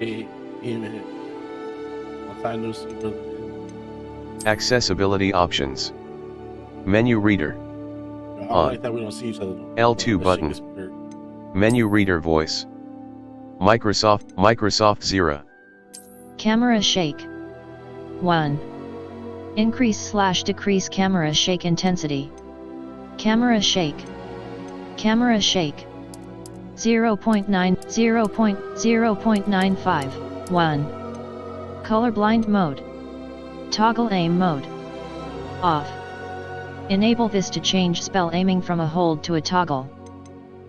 Hey, hey man, long time no see, brother. Accessibility options. Menu reader. I don't On. like that we don't see each other. L2 That shit button. gets weird. Menu reader voice. Microsoft Zero. Camera shake. 1. Increase/decrease camera shake intensity. Camera shake. Camera shake. 0.9, 0.0.95, 1. Colorblind mode. Toggle aim mode. Off. Enable this to change spell aiming from a hold to a toggle.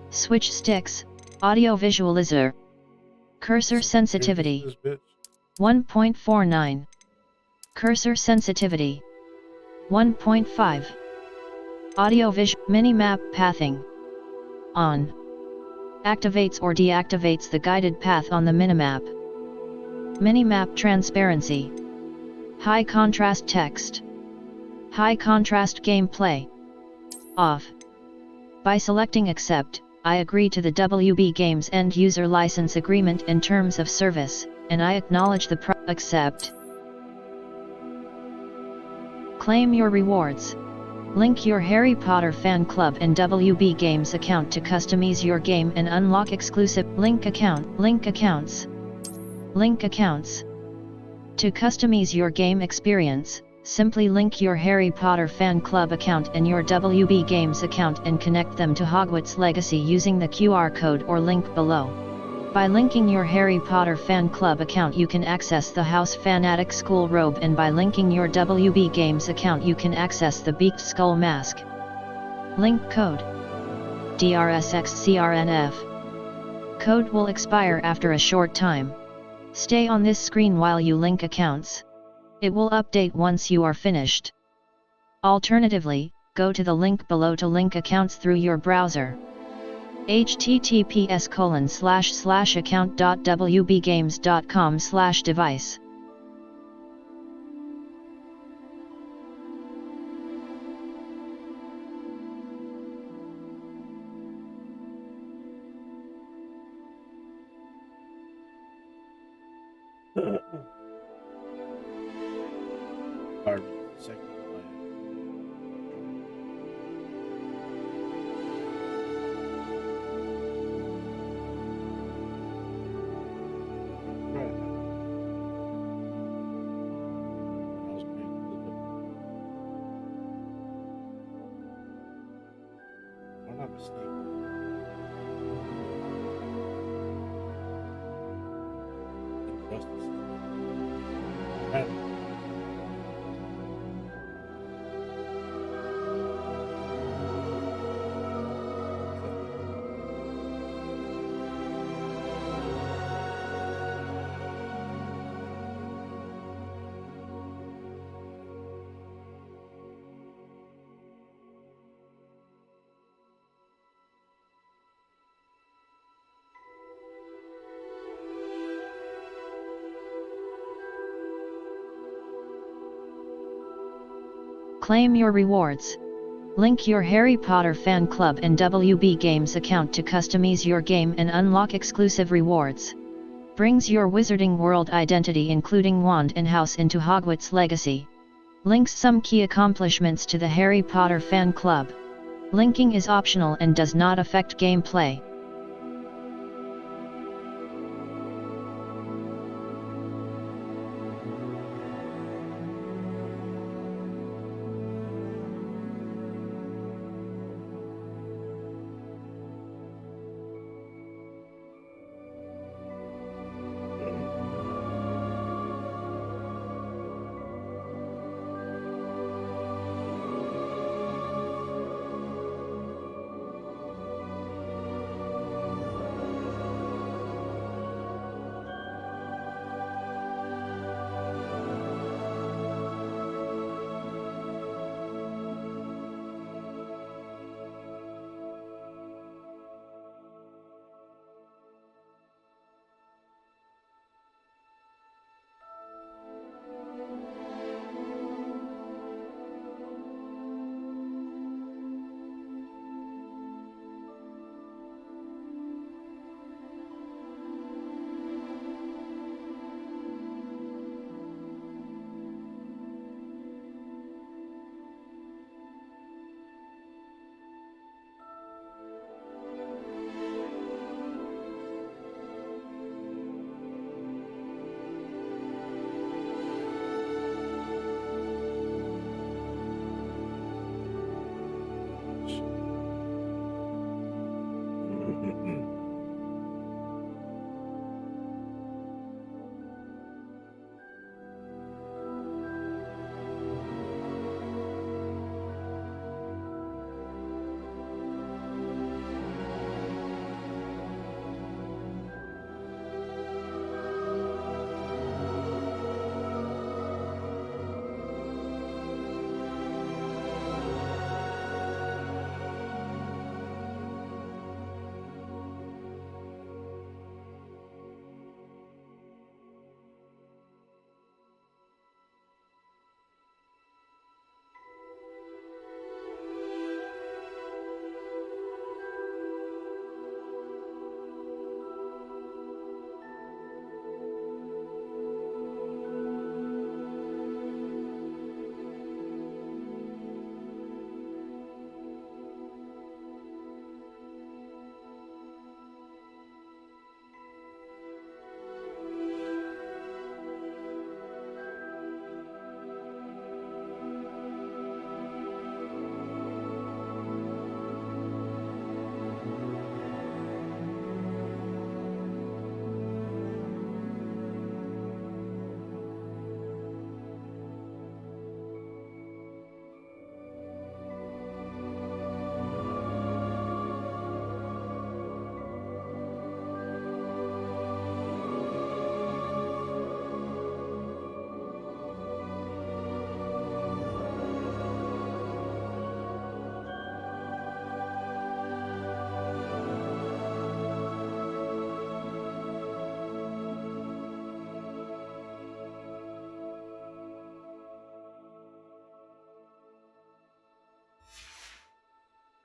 Switch sticks, audio visualizer. Cursor sensitivity. 1.49. Cursor sensitivity. 1.5. Audio visual mini-map pathing. On. Activates or deactivates the guided path on the minimap. Minimap transparency. High contrast text. High contrast gameplay. Off. By selecting Accept, I agree to the WB Games End User License Agreement and Terms of Service, and I acknowledge the Accept. Claim your rewards. Link your Harry Potter fan club and WB Games account to customize your game and unlock exclusive link accounts. To customize your game experience, simply link your Harry Potter fan club account and your WB Games account and connect them to Hogwarts Legacy using the QR code or link below. By linking your Harry Potter fan club account you can access the House Fanatic School Robe, and by linking your WB Games account you can access the Beaked Skull Mask. Link code DRSXCRNF. Code will expire after a short time. Stay on this screen while you link accounts. It will update once you are finished. Alternatively, go to the link below to link accounts through your browser. https://account.wbgames.com/device. Pardon me, second. I'm not mistaken. Injustice. Right. Claim your rewards. Link your Harry Potter fan club and WB Games account to customize your game and unlock exclusive rewards. Brings your Wizarding World identity including wand and house into Hogwarts Legacy. Links some key accomplishments to the Harry Potter fan club. Linking is optional and does not affect gameplay.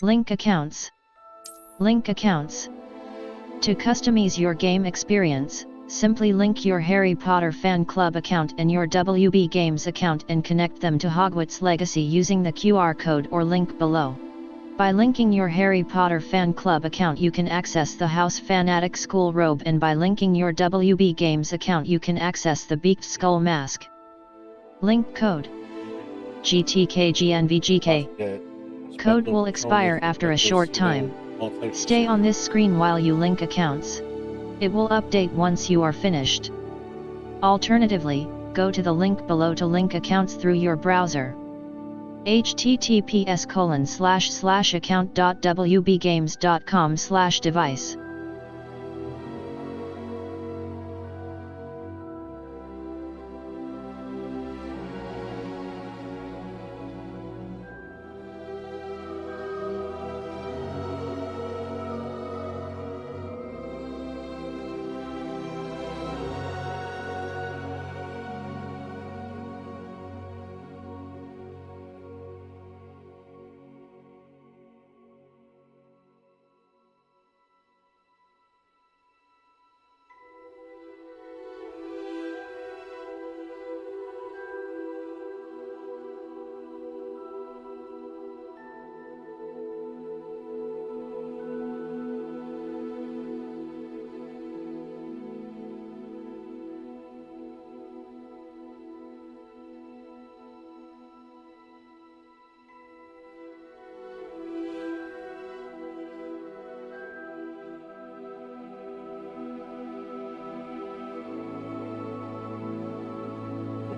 Link accounts. Link accounts. To customize your game experience, simply link your Harry Potter fan club account and your WB Games account and connect them to Hogwarts Legacy using the QR code or link below. By linking your Harry Potter fan club account you can access the House Fanatic School robe, and by linking your WB Games account you can access the Beaked Skull mask. Link code GTKGNVGK. Code will expire after a short time. Stay on this screen while you link accounts. It will update once you are finished. Alternatively, go to the link below to link accounts through your browser. https://account.wbgames.com/device.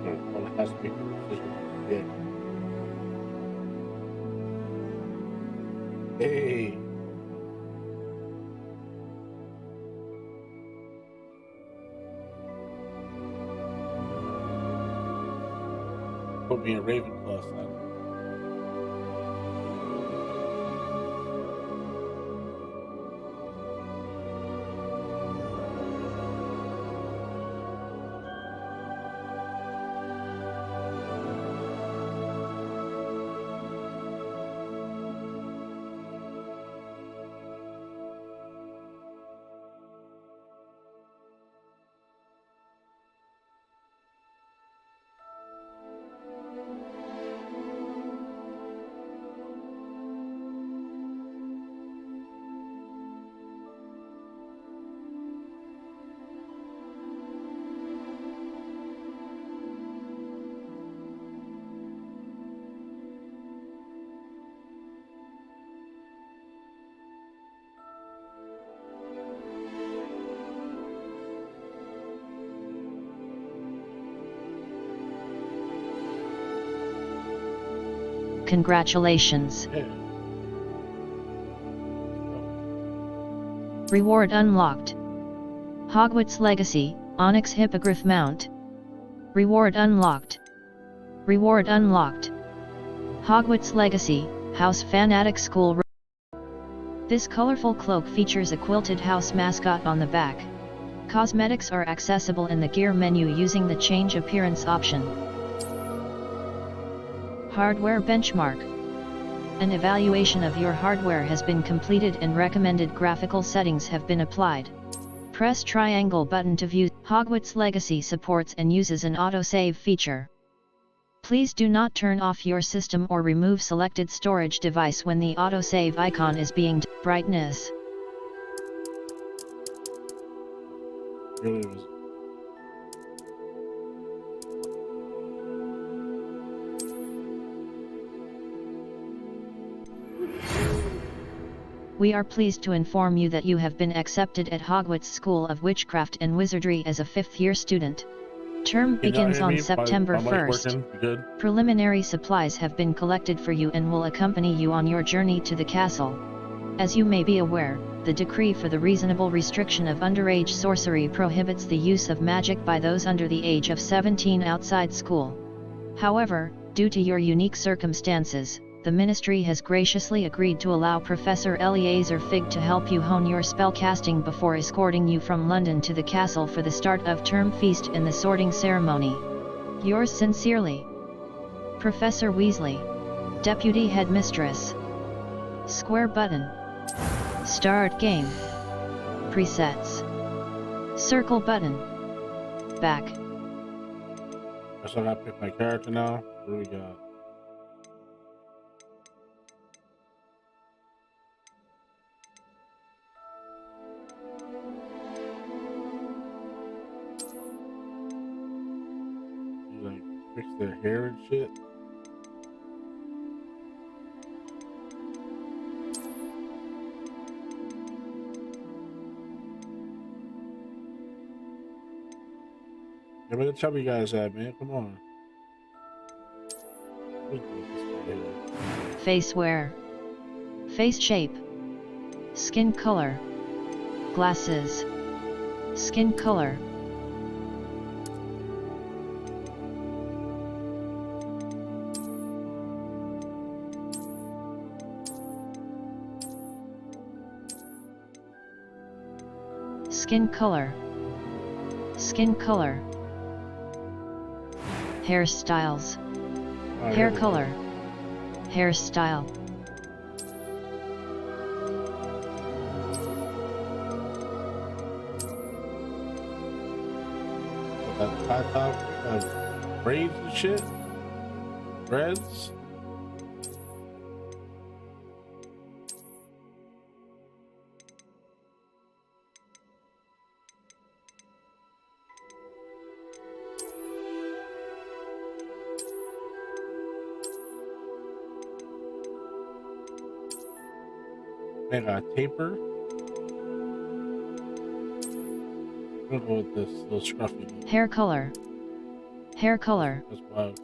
Well, it has to be consistent. Yeah. Hey. Put me in Ravenclaw, son. Congratulations! Yeah. Reward unlocked. Hogwarts Legacy, Onyx Hippogriff Mount. Reward unlocked. Reward unlocked. Hogwarts Legacy, House Fanatic School. This colorful cloak features a quilted house mascot on the back. Cosmetics are accessible in the gear menu using the change appearance option. Hardware benchmark. An evaluation of your hardware has been completed and recommended graphical settings have been applied. Press triangle button to view. Hogwarts Legacy supports and uses an autosave feature. Please do not turn off your system or remove selected storage device when the autosave icon is being brightness. Really was. We are pleased to inform you that you have been accepted at Hogwarts School of Witchcraft and Wizardry as a fifth-year student. Term begins on September 1st. Good. Preliminary supplies have been collected for you and will accompany you on your journey to the castle. As you may be aware, the decree for the reasonable restriction of underage sorcery prohibits the use of magic by those under the age of 17 outside school. However, due to your unique circumstances, the Ministry has graciously agreed to allow Professor Eleazar Fig to help you hone your spellcasting before escorting you from London to the castle for the start of term feast and the sorting ceremony. Yours sincerely, Professor Weasley, Deputy Headmistress. Square button. Start game. Presets. Circle button. Back. So I gotta pick my character now. What do we got? You like fix their hair and shit. Yeah, where the chubby guys at, man? Come on. Face wear. Face shape. Skin color. Glasses. Skin color. Skin color. Skin color. Hairstyles. Hair color. Hairstyle. That high top, braids and shit. Dreads. Man got a taper. I'm gonna go with this little scruffy. Hair color. Hair color. That's wild.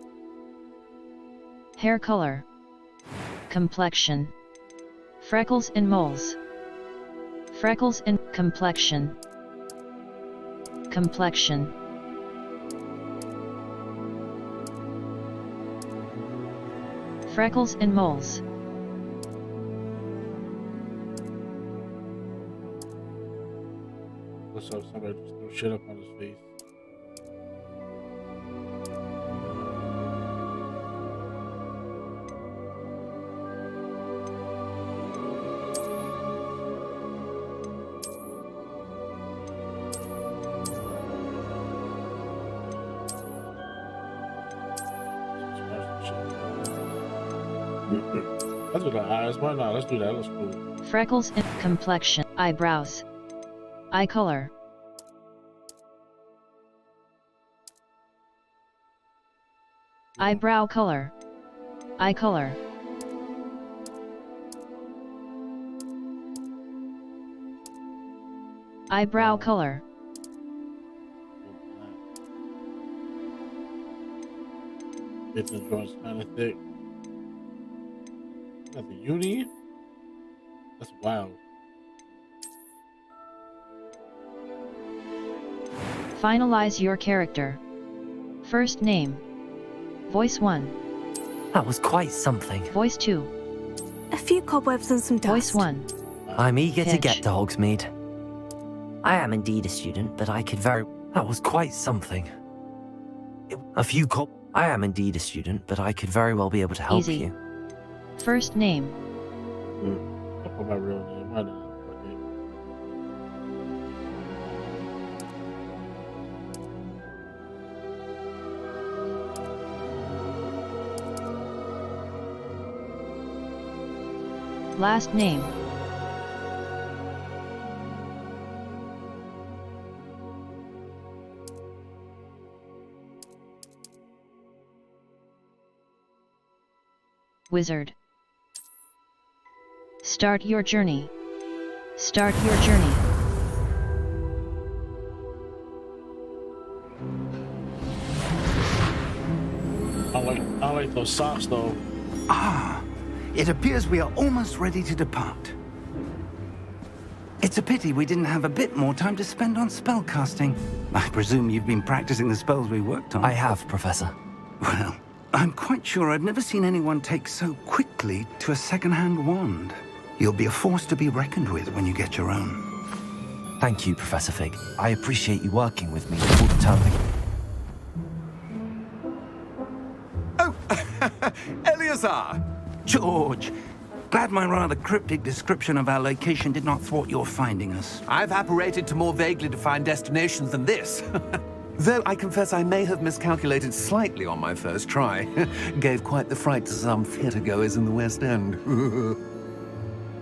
Hair color. Complexion. Freckles and moles. Freckles and complexion. Complexion. Freckles and moles. Looks like somebody just threw shit up on his face. Let's do the eyes. Why not? Let's do that. That's cool. Freckles and complexion. Eyebrows. Eye color. Eyebrow color. Eye color. Eyebrow color. It's the joint's kind of thick. Got the uni. That's wild. Finalize your character. First name. Voice 1. That was quite something. Voice 2. A few cobwebs and some dust. Voice 1. I'm eager to Pitch. get to Hogsmeade. I am indeed a student, but I could very... That was quite something. A few I am indeed a student, but I could very well be able to help Easy. you. First name. I'll put my real name. Why not? Okay. Last name. Wizard. Start your journey. Start your journey. I like those socks though. Ah, it appears we are almost ready to depart. It's a pity we didn't have a bit more time to spend on spellcasting. I presume you've been practicing the spells we worked on. I have, Professor. Well, I'm quite sure I've never seen anyone take so quickly to a second-hand wand. You'll be a force to be reckoned with when you get your own. Thank you, Professor Fig. I appreciate you working with me all the time. Oh, Eleazar! George, Glad my rather cryptic description of our location did not thwart your finding us. I've apparated to more vaguely defined destinations than this. Though I confess I may have miscalculated slightly on my first try. Gave quite the fright to some theatre-goers in the West End.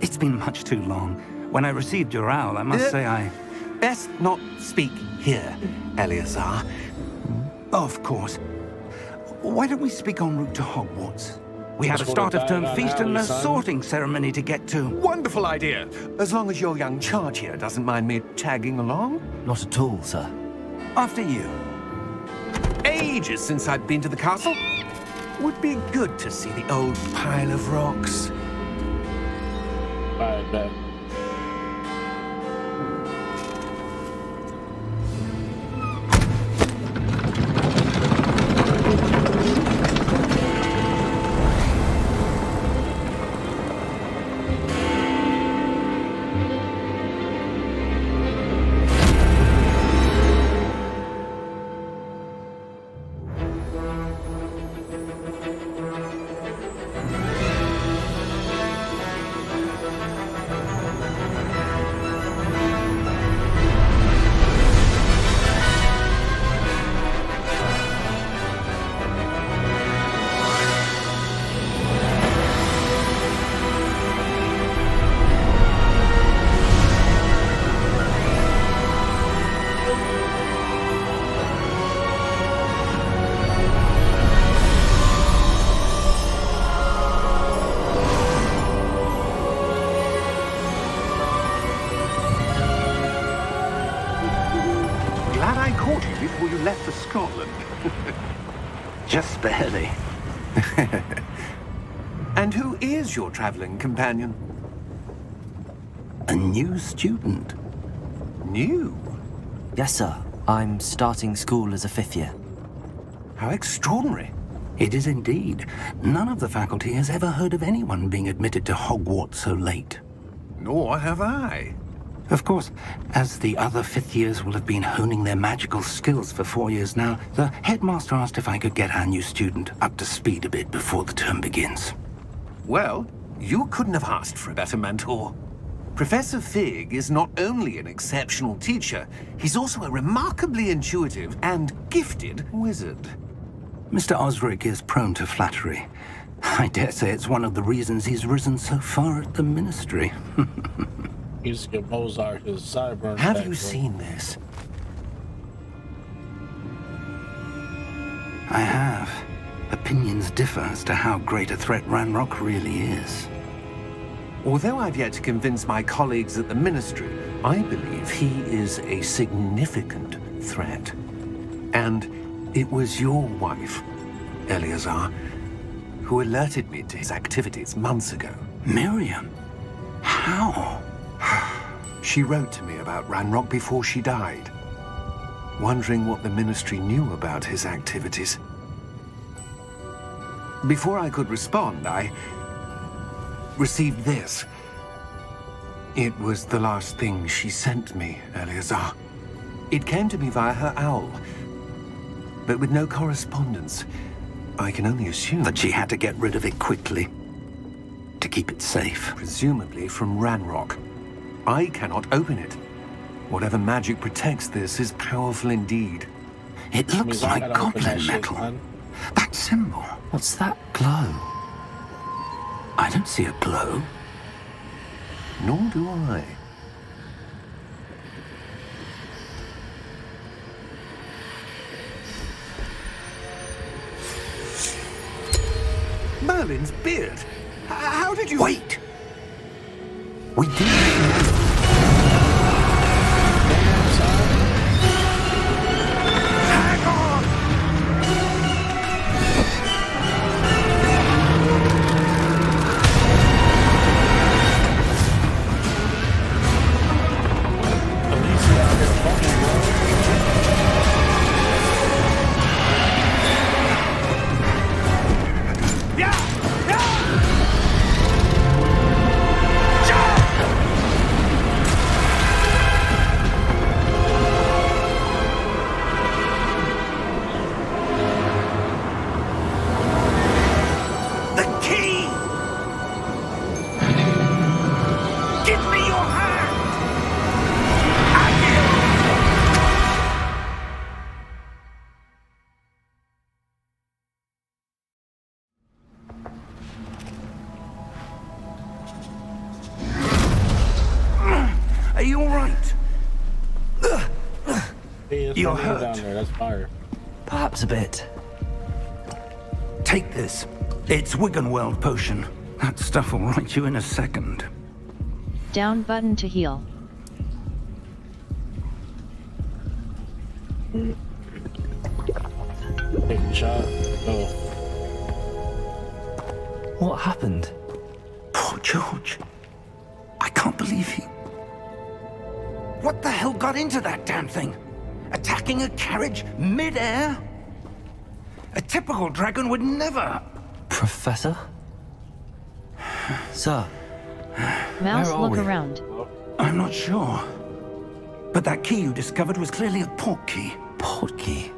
It's been much too long. When I received your owl, I must say I... Best not speak here, Eleazar. Of course. Why don't we speak en route to Hogwarts? We have a That's what start of term I feast and a son. sorting ceremony to get to. Wonderful idea. As long as your young charge here doesn't mind me tagging along. Not at all, sir. After you. Ages since I've been to the castle. Would be good to see the old pile of rocks. I bet. Glad I caught you before you left for Scotland. Just barely. And who is your traveling companion? A new student. New? Yes, sir. I'm starting school as a 5th year. How extraordinary. It is indeed. None of the faculty has ever heard of anyone being admitted to Hogwarts so late. Nor have I. Of course, as the other 5th years will have been honing their magical skills for 4 years now, the headmaster asked if I could get our new student up to speed a bit before the term begins. Well, you couldn't have asked for a better mentor. Professor Fig is not only an exceptional teacher, he's also a remarkably intuitive and gifted wizard. Mr. Osric is prone to flattery. I dare say it's one of the reasons he's risen so far at the ministry. He's give Mozart his sideburn. Have back, you bro. seen this? I have. Opinions differ as to how great a threat Ranrock really is. Although I've yet to convince my colleagues at the ministry, I believe he is a significant threat. And it was your wife, Eleazar, who alerted me to his activities months ago. Miriam? How? She wrote to me about Ranrock before she died, wondering what the ministry knew about his activities. Before I could respond, I received this. It was the last thing she sent me, Eleazar. It came to me via her owl, but with no correspondence. I can only assume That she had to get rid of it quickly to keep it safe. presumably from Ranrock. I cannot open it. Whatever magic protects this is powerful indeed. It looks Means I like gotta open that goblin shit, metal. man. That symbol. What's that glow? I don't see a glow. Nor do I. Merlin's beard. How did you... Wait! We do know. Hang on! At least he out here fucking, bro. Yeah! Yeah! Jump! Are you all right? Hey, it's You're tornado hurt. down there. That's fire. Perhaps a bit. Take this. It's Wiggenweld potion. That stuff will right you in a second. Down button to heal. Take a shot. Oh, What happened? Poor George. I can't believe he... What the hell got into that damn thing? Attacking a carriage mid-air? A typical dragon would never... Professor? Sir, Mouse Where are look we? around. I'm not sure. But that key you discovered was clearly a port key. port key.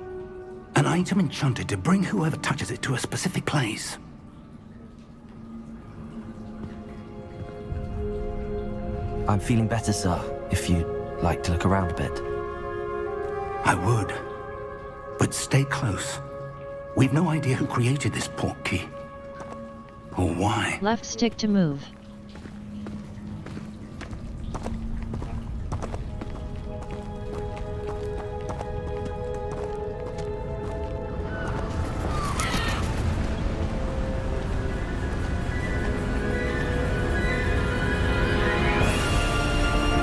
An item enchanted to bring whoever touches it to a specific place. I'm feeling better, sir, if you'd like to look around a bit. I would. But stay close. We've no idea who created this port key. Or why. Left stick to move.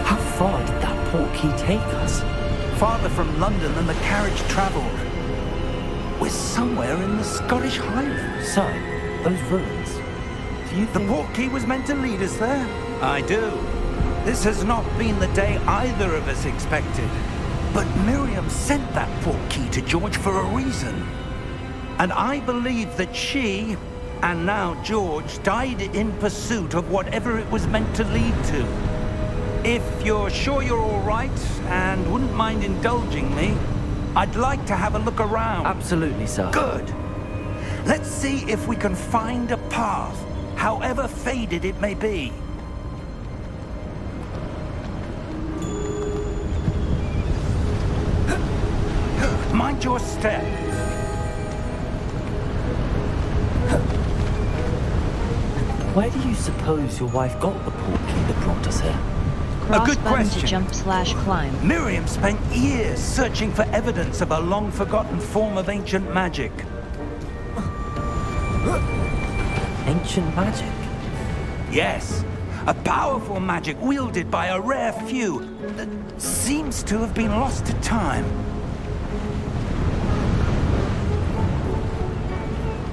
How far did that port key take us? Farther from London than the carriage travelled. We're somewhere in the Scottish Highlands. Sir, those ruins. Do you The think... port key was meant to lead us there? I do. This has not been the day either of us expected. But Miriam sent that port key to George for a reason. And I believe that she, and now George, died in pursuit of whatever it was meant to lead to. If you're sure you're all right and wouldn't mind indulging me, I'd like to have a look around. Absolutely, sir. Good. Let's see if we can find a path, however faded it may be. Mind your step. Where do you suppose your wife got the port key that brought us here? Cross good button question. to jump / climb. Miriam spent years searching for evidence of a long-forgotten form of ancient magic. Ancient magic? Yes, a powerful magic wielded by a rare few that seems to have been lost to time.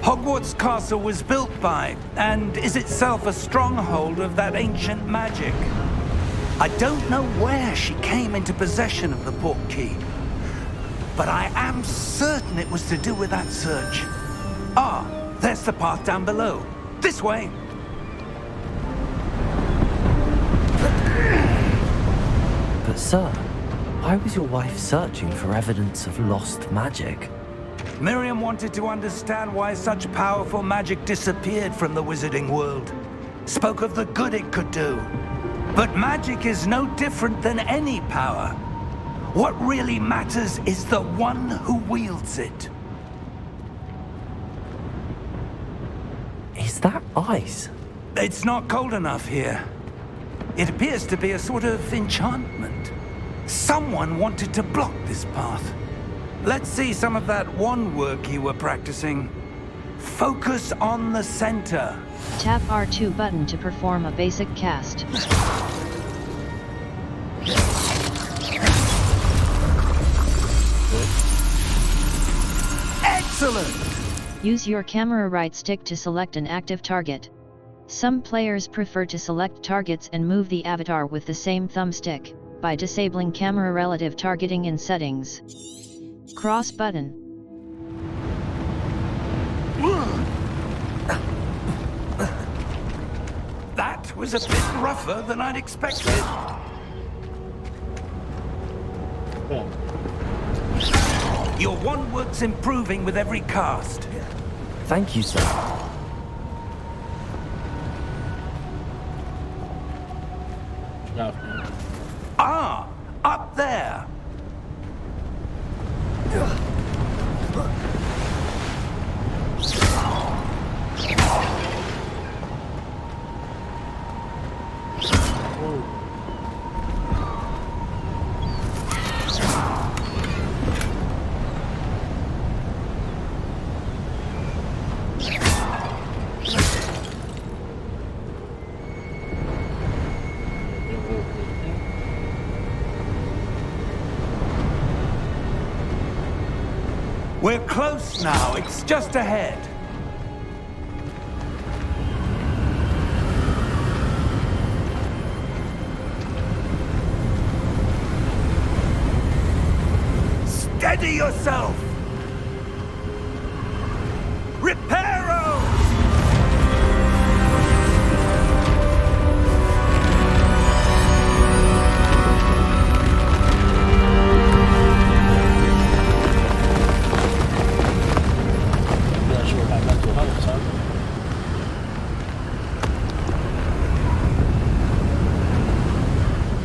Hogwarts Castle was built by, and is itself a stronghold of that ancient magic. I don't know where she came into possession of the port key, but I am certain it was to do with that search. Ah, there's the path down below. This way. But sir, why was your wife searching for evidence of lost magic? Miriam wanted to understand why such powerful magic disappeared from the wizarding world. Spoke of the good it could do. But magic is no different than any power. What really matters is the one who wields it. Is that ice? It's not cold enough here. It appears to be a sort of enchantment. Someone wanted to block this path. Let's see some of that wand work you were practicing. Focus on the center. Tap R2 button to perform a basic cast. Excellent! Use your camera right stick to select an active target. Some players prefer to select targets and move the avatar with the same thumbstick, by disabling camera relative targeting in settings. Cross button. That was a bit rougher than I'd expected. yeah. Your wand work's improving with every cast. Thank you, sir. Enough, man. Ah, up there. We're close now. It's just ahead. Steady yourself! Reparo!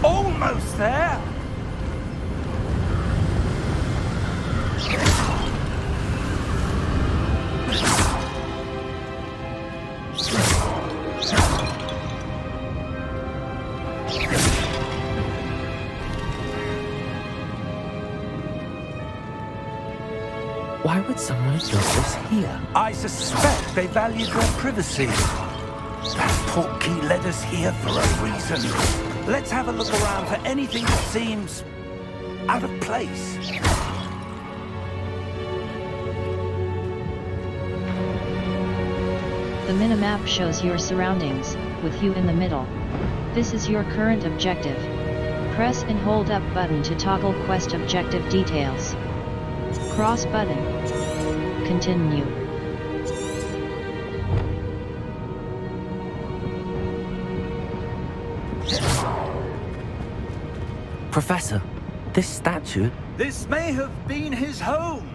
Almost there! Why would someone have built this here? I suspect they valued their privacy. That portkey led us here for a reason. Let's have a look around for anything that seems out of place. The minimap shows your surroundings, with you in the middle. This is your current objective. Press and hold up button to toggle quest objective details. Cross button. Continue. Professor, this statue... This may have been his home.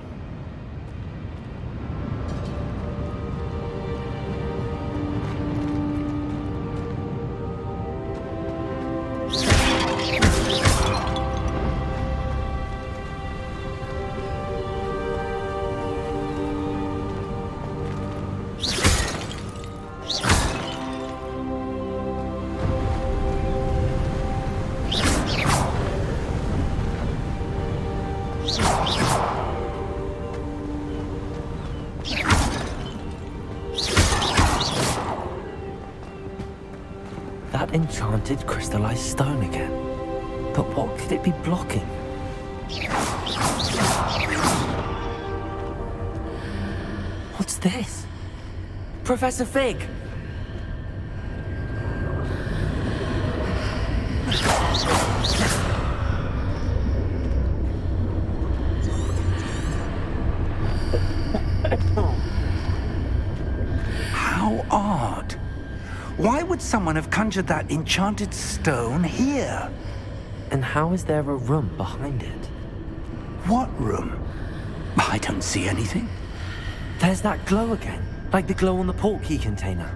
That enchanted crystallized stone again. But what could it be blocking? What's this? Professor Fig! How odd. Why would someone have conjured that enchanted stone here? And how is there a room behind it? What room? I don't see anything. There's that glow again, like the glow on the portkey container.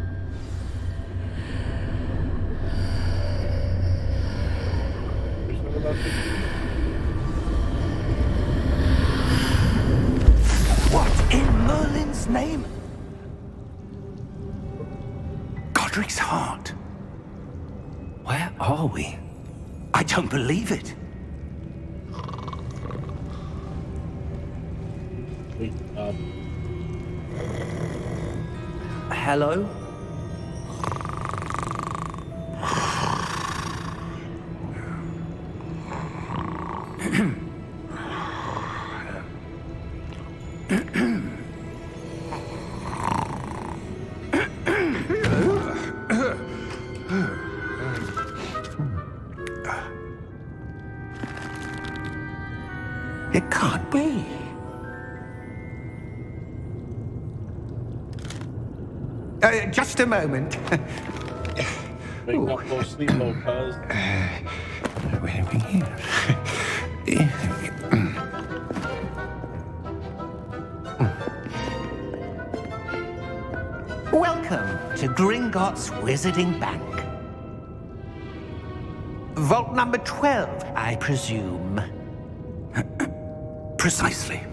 What in Merlin's name? Godric's heart. Where are we? I don't believe it. Wait, Hello? It can't be. Just a moment. wake up, go sleep, little cuz. Where are we here? Welcome to Gringotts Wizarding Bank. Vault number 12, I presume. Precisely.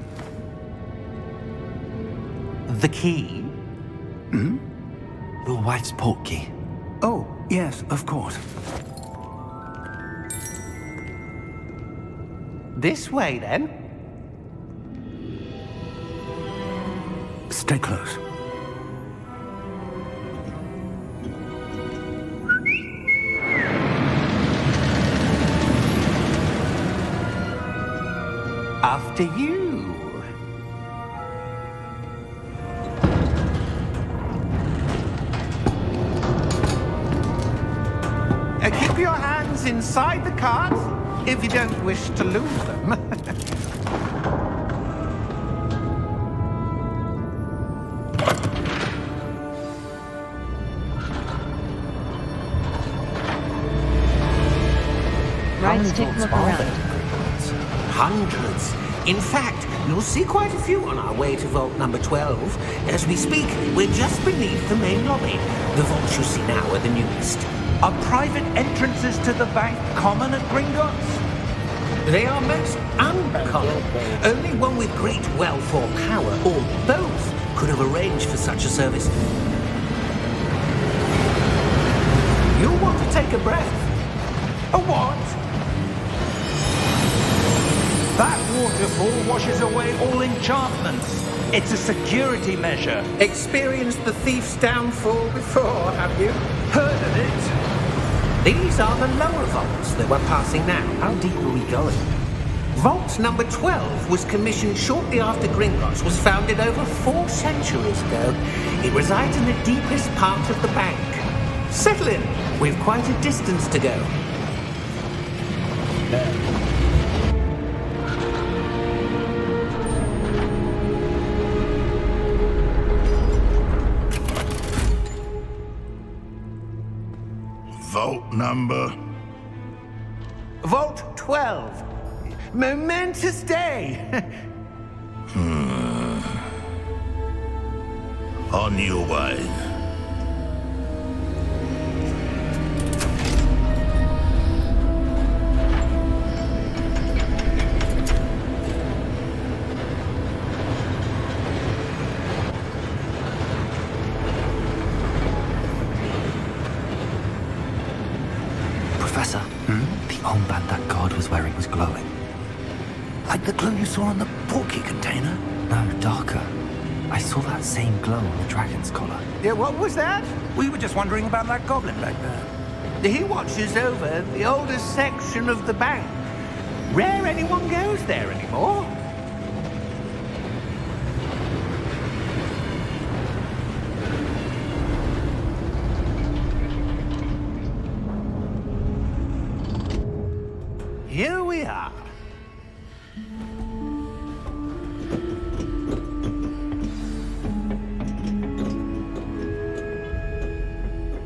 The key? Your wife's portkey. Oh, yes, of course. This way, then. Stay close. After you. your hands inside the cart if you don't wish to lose them. Right stick, look around. Hundreds. In fact, you'll see quite a few on our way to vault number 12. As we speak, we're just beneath the main lobby. The vaults you see now are the newest. Are private entrances to the bank common at Gringotts? They are most uncommon. Only one with great wealth or power, or both, could have arranged for such a service. You'll want to take a breath. A what? That waterfall washes away all enchantments. It's a security measure. Experienced the thief's downfall before, have you? Heard of it? These are the lower vaults that we're passing now. How deep are we going? Vault number 12 was commissioned shortly after Gringotts was founded over 4 centuries ago. It resides in the deepest part of the bank. Settle in. We've quite a distance to go. Vault number? Vault 12. Momentous day. On your way. Professor, the armband that guard was wearing was glowing. Like the glow you saw on the portkey container? No, darker. I saw that same glow on the dragon's collar. Yeah, what was that? We were just wondering about that goblin back there. He watches over the oldest section of the bank. Rare anyone goes there anymore. Here we are.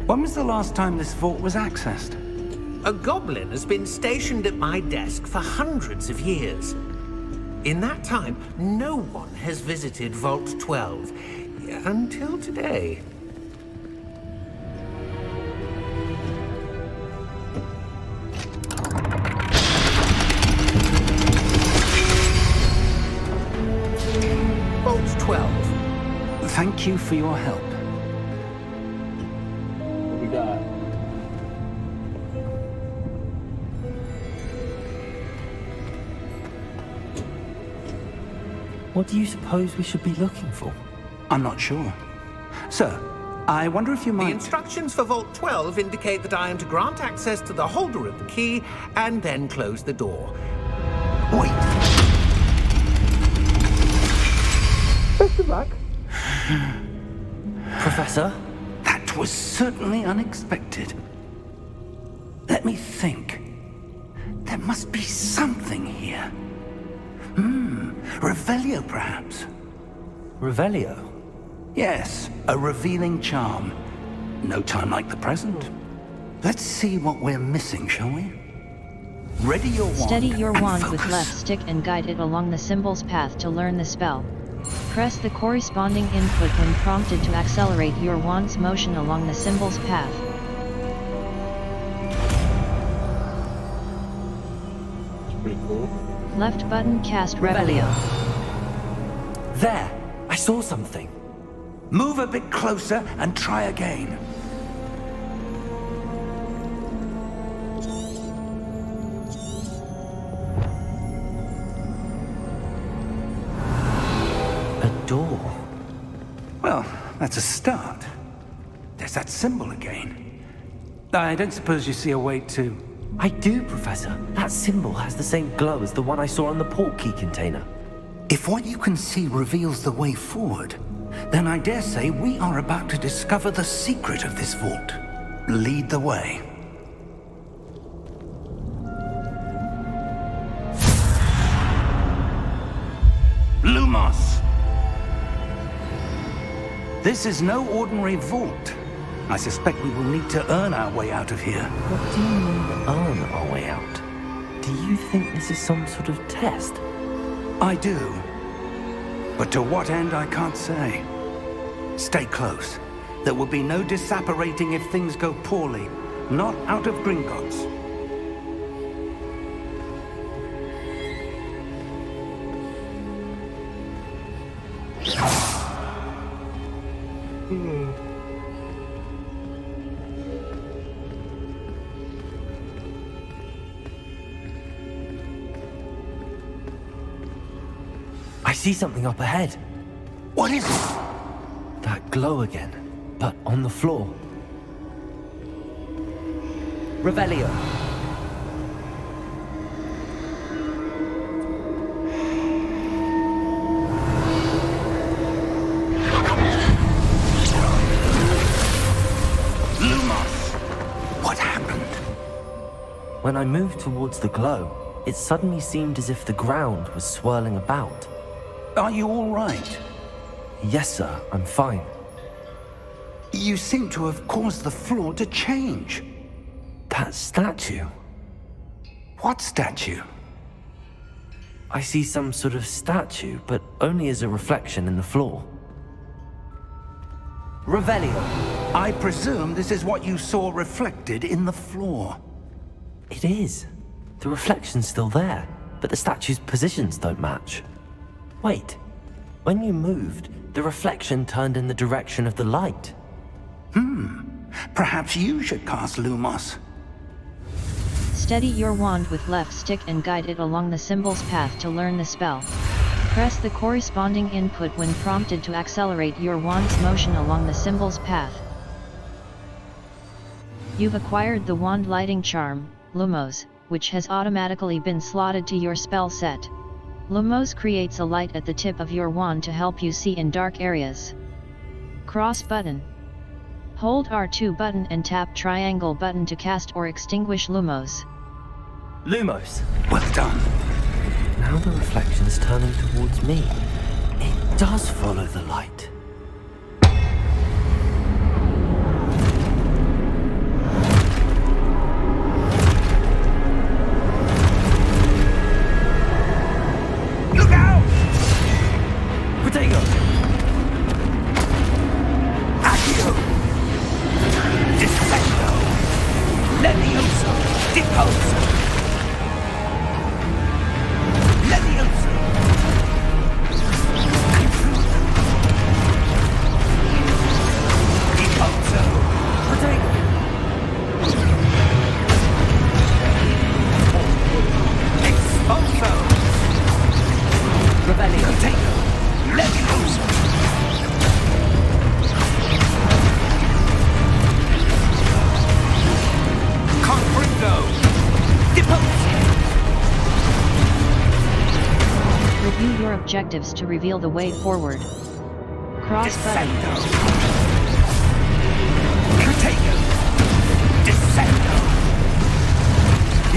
When was the last time this vault was accessed? A goblin has been stationed at my desk for hundreds of years. In that time, no one has visited Vault 12 until today. Vault 12. Thank you for your help. What we got? What do you suppose we should be looking for? I'm not sure. Sir, I wonder if you The might... instructions for Vault 12 indicate that I am to grant access to the holder of the key and then close the door. Wait! Best of luck. Professor? That was certainly unexpected. Let me think. There must be something here. Revelio, perhaps? Revelio? Yes, a revealing charm. No time like the present. Let's see what we're missing, shall we? Ready your wand. Steady your and wand with focus. left stick and guide it along the symbol's path to learn the spell. Press the corresponding input when prompted to accelerate your wand's motion along the symbol's path. Pretty cool. Left button cast Revelio. There! I saw something. Move a bit closer and try again. A door. Well, that's a start. There's that symbol again. I don't suppose you see a way to... I do, Professor. That symbol has the same glow as the one I saw on the portkey container. If what you can see reveals the way forward, then I dare say we are about to discover the secret of this vault. Lead the way. Lumos. This is no ordinary vault. I suspect we will need to earn our way out of here. What do you mean, earn our way out? Do you think this is some sort of test? I do. But to what end, I can't say. Stay close. There will be no disapparating if things go poorly. Not out of Gringotts. I see something up ahead. What is it? That glow again, but on the floor. Revelio. Lumos! What happened? When I moved towards the glow, it suddenly seemed as if the ground was swirling about. Are you all right? Yes, sir, I'm fine. You seem to have caused the floor to change. That statue. What statue? I see some sort of statue, but only as a reflection in the floor. Revelio. I presume this is what you saw reflected in the floor. It is. The reflection's still there, but the statue's positions don't match. Wait. When you moved, the reflection turned in the direction of the light. Perhaps you should cast Lumos. Steady your wand with left stick and guide it along the symbol's path to learn the spell. Press the corresponding input when prompted to accelerate your wand's motion along the symbol's path. You've acquired the wand lighting charm, Lumos, which has automatically been slotted to your spell set. Lumos creates a light at the tip of your wand to help you see in dark areas. Cross button. Hold R2 button and tap triangle button to cast or extinguish Lumos. Lumos. Well done. Now the reflection's turning towards me. It does follow the light. Look out! Protego! Accio! Dissecto! Levioso! Deposo! Levioso! Deposo! Protego! Expulso! Revelio! Protego! Levioso! Confringo! Deposo! Review your objectives to reveal the way forward. Cross button. Descendo! Protego! Descendo!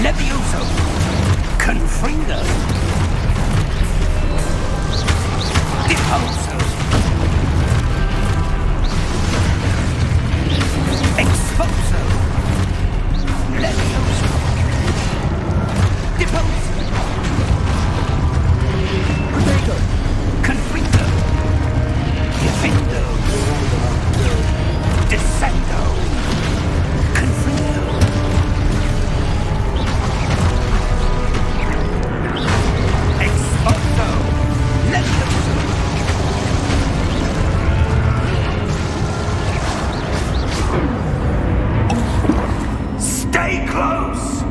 Levioso! Confringo! Deposo! Expulso! Levioso! Deposo! Protego! Confringo! Defendo! Descendo! Confringo! Expulso! Levioso! Stay close!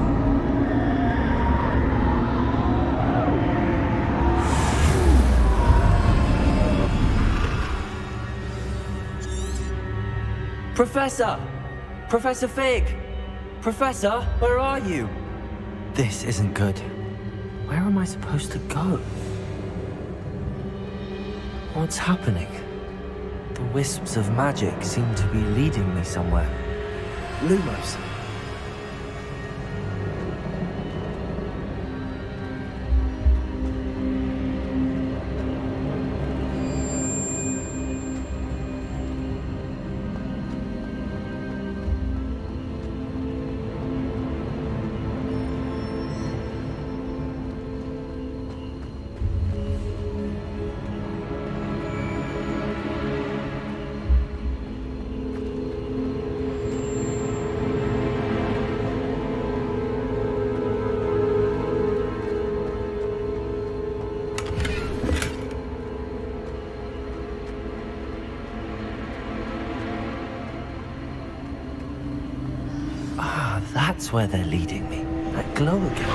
Professor! Professor Fig! Professor, where are you? This isn't good. Where am I supposed to go? What's happening? The wisps of magic seem to be leading me somewhere. Lumos. swear they're leading me. That glow again.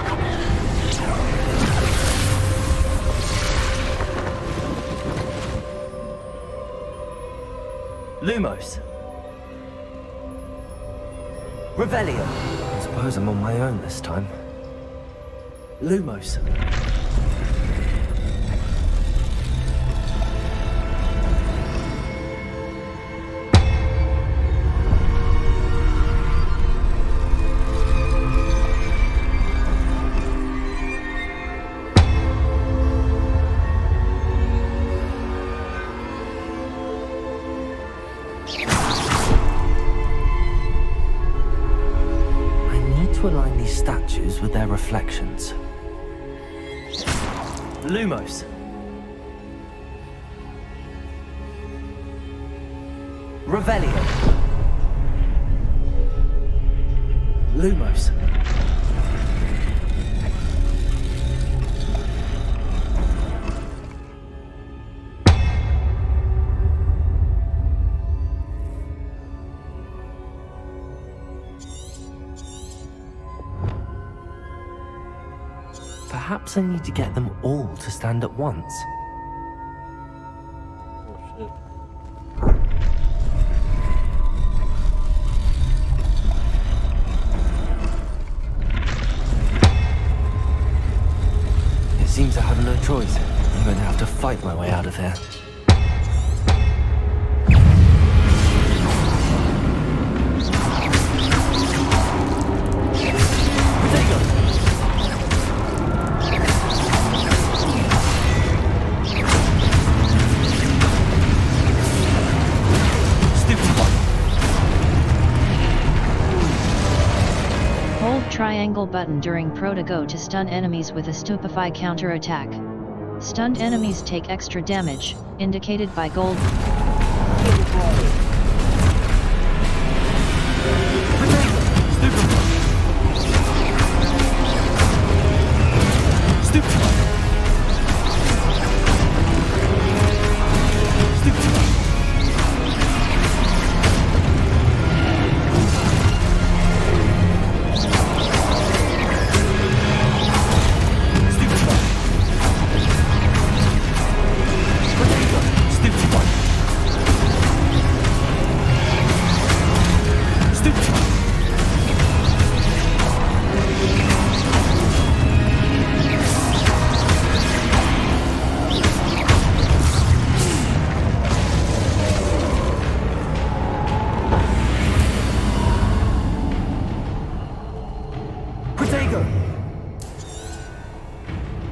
Lumos. Revelio. I suppose I'm on my own this time. Lumos. To align these statues with their reflections. Lumos. Revelio. Lumos. Perhaps I need to get them all to stand at once. Oh shit. It seems I have no choice. I'm going to have to fight my way out of here. Triangle button during Protego to stun enemies with a stupefy counterattack. Stunned enemies take extra damage, indicated by gold.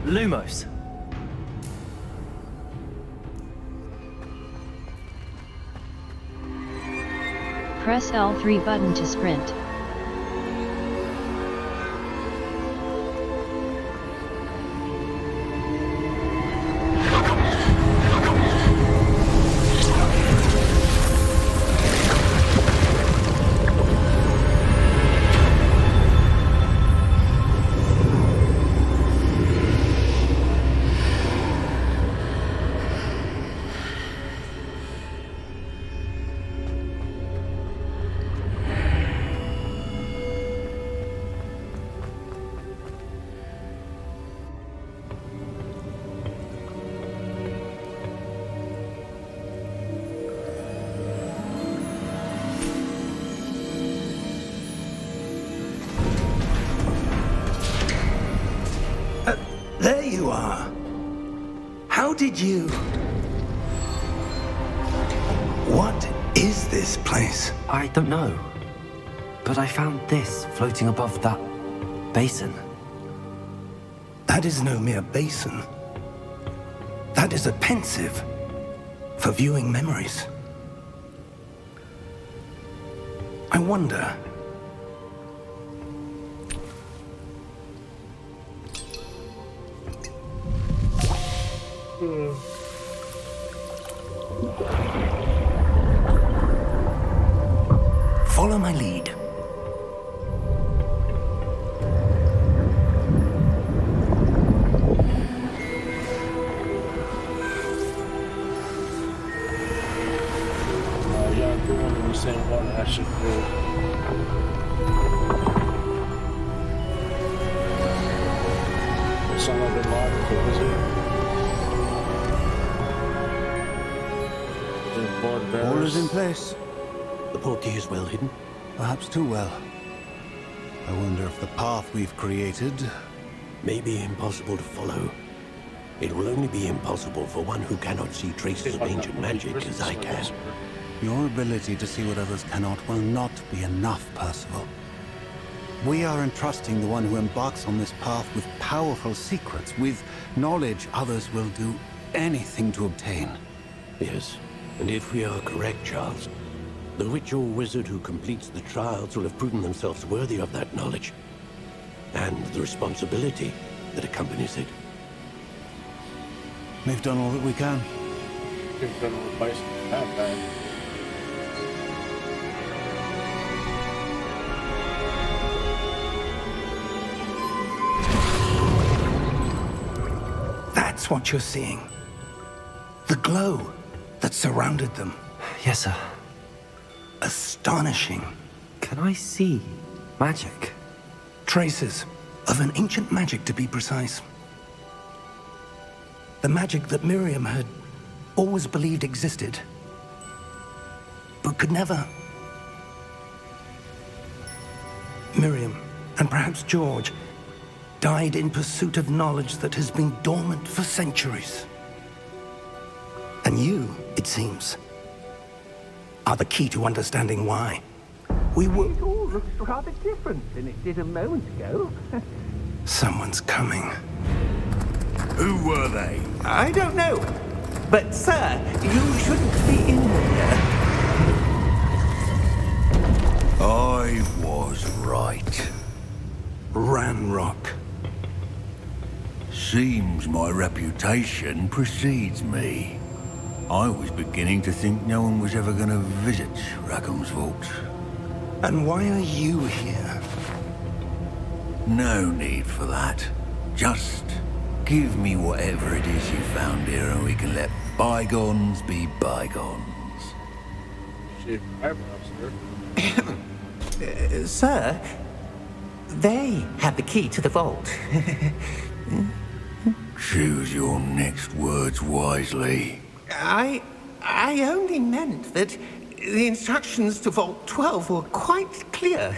Lumos. Press L3 button to sprint. There you are. How did you... What is this place? I don't know. But I found this floating above that basin. That is no mere basin. That is a pensive for viewing memories. I wonder... Follow my lead. Y'all doing in the same water I should go. Osama bin Laden is a wizard. The board All is in bearers. place. The portkey is well hidden. Perhaps too well. I wonder if the path we've created may be impossible to follow. It will only be impossible for one who cannot see traces of ancient magic as I can. Your ability to see what others cannot will not be enough, Percival. We are entrusting the one who embarks on this path with powerful secrets, with knowledge others will do anything to obtain. Yes, and if we are correct, Charles, the witch or wizard who completes the trials will have proven themselves worthy of that knowledge, and the responsibility that accompanies it. We've done all that we can. You've been replaced that bad. That's what you're seeing. The glow that surrounded them. Yes, sir. Astonishing. Can I see magic? Traces of an ancient magic, to be precise. The magic that Miriam had always believed existed, but could never. Miriam, and perhaps George, died in pursuit of knowledge that has been dormant for centuries. And you, it seems, are the key to understanding why. We were... It all looks rather different than it did a moment ago. Someone's coming. Who were they? I don't know. But, sir, you shouldn't be in here. I was right. Ranrock. Seems my reputation precedes me. I was beginning to think no one was ever going to visit Rackham's vault. And why are you here? No need for that. Just give me whatever it is you found here and we can let bygones be bygones. Shave your eyebrows, sir. Sir, they have the key to the vault. Choose your next words wisely. I only meant that the instructions to Vault 12 were quite clear.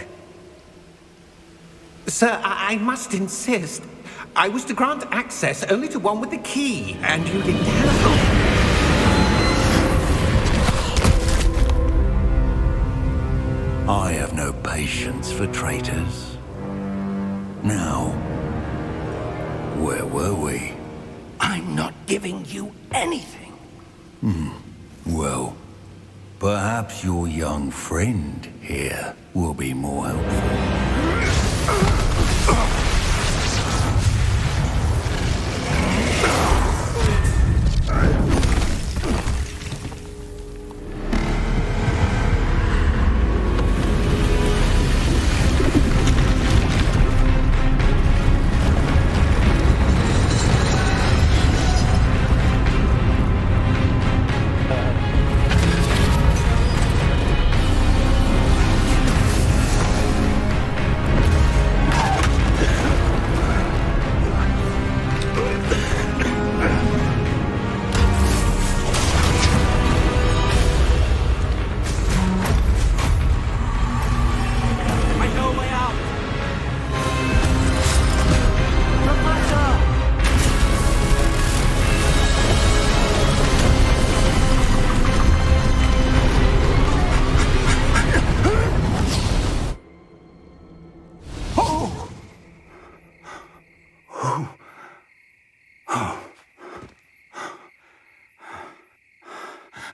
Sir, I must insist. I was to grant access only to one with the key, and you didn't have I have no patience for traitors. Now, where were we? I'm not giving you anything. Well, perhaps your young friend here will be more helpful.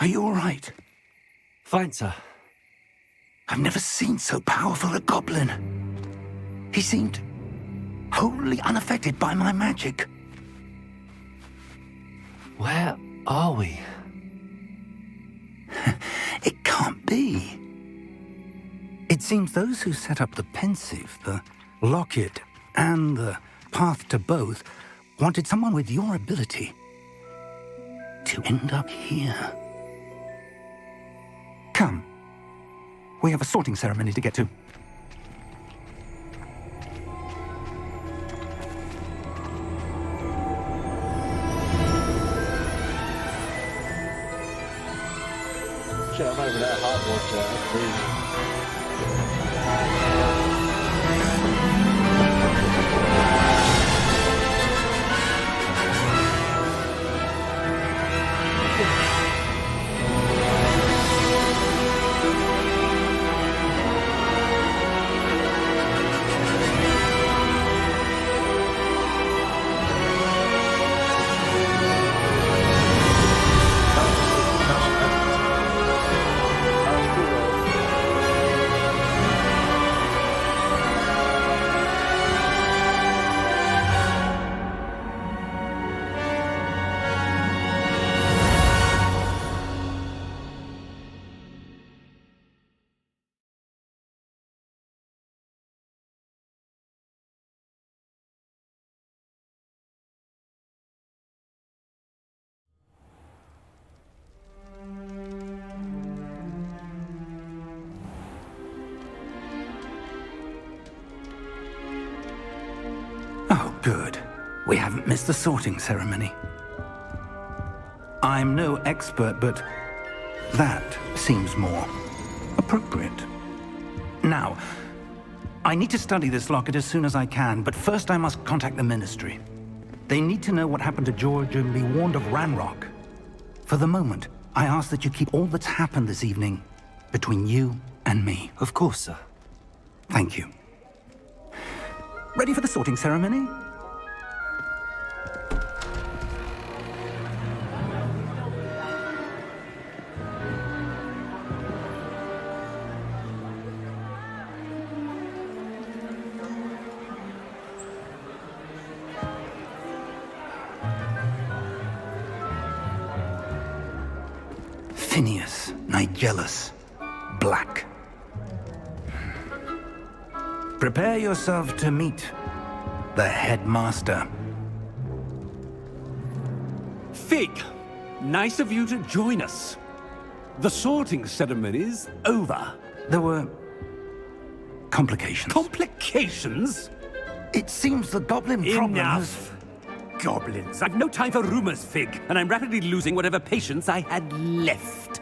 Are you all right? Fine, sir. I've never seen so powerful a goblin. He seemed wholly unaffected by my magic. Where are we? It can't be. It seems those who set up the pensive, the locket, and the path to both wanted someone with your ability to end up here. Come. We have a sorting ceremony to get to. shit, I'm not even at Hogwarts yet. That's crazy. Oh, good. We haven't missed the sorting ceremony. I'm no expert, but that seems more appropriate. Now, I need to study this locket as soon as I can, but first I must contact the Ministry. They need to know what happened to George and be warned of Ranrock. For the moment, I ask that you keep all that's happened this evening between you and me. Of course, sir. Thank you. Ready for the sorting ceremony? Phineas, Nigellus, Black. Prepare yourself to meet the headmaster. Fig, nice of you to join us. The sorting ceremony's over. There were complications. Complications? It seems the goblin problem has... Enough! Goblins. I've no time for rumors, Fig, and I'm rapidly losing whatever patience I had left.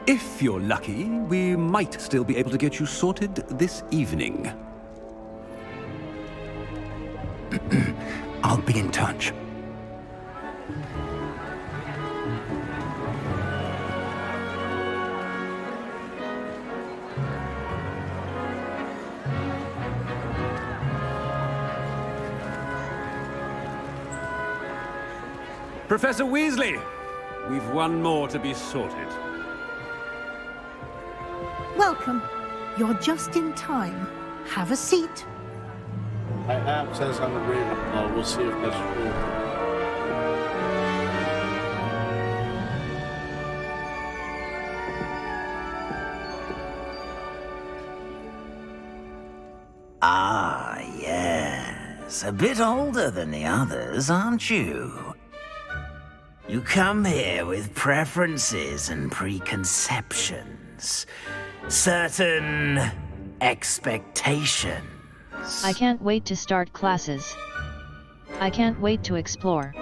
If you're lucky, we might still be able to get you sorted this evening. I'll be in touch. Professor Weasley, we've one more to be sorted. Welcome. You're just in time. Have a seat. My app says I'm a Ravenclaw. We'll see if that's true. Ah, yes. A bit older than the others, aren't you? You come here with preferences and preconceptions. Certain expectations. I can't wait to start classes. I can't wait to explore.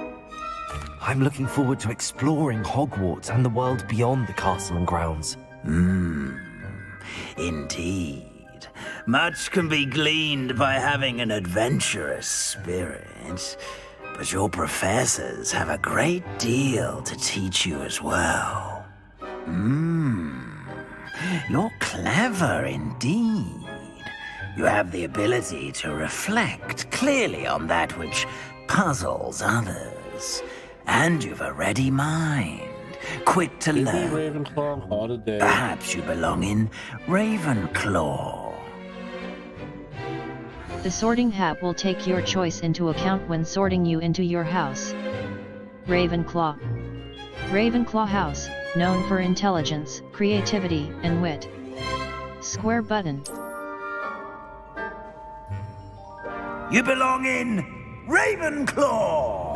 I'm looking forward to exploring Hogwarts and the world beyond the castle and grounds. Indeed. Much can be gleaned by having an adventurous spirit, but your professors have a great deal to teach you as well. You're clever indeed. You have the ability to reflect clearly on that which puzzles others. And you've a ready mind, quick to Give me learn. Ravenclaw and call it a day. Perhaps you belong in Ravenclaw. The sorting hat will take your choice into account when sorting you into your house. Ravenclaw. Ravenclaw House, known for intelligence, creativity, and wit. Square button. You belong in Ravenclaw!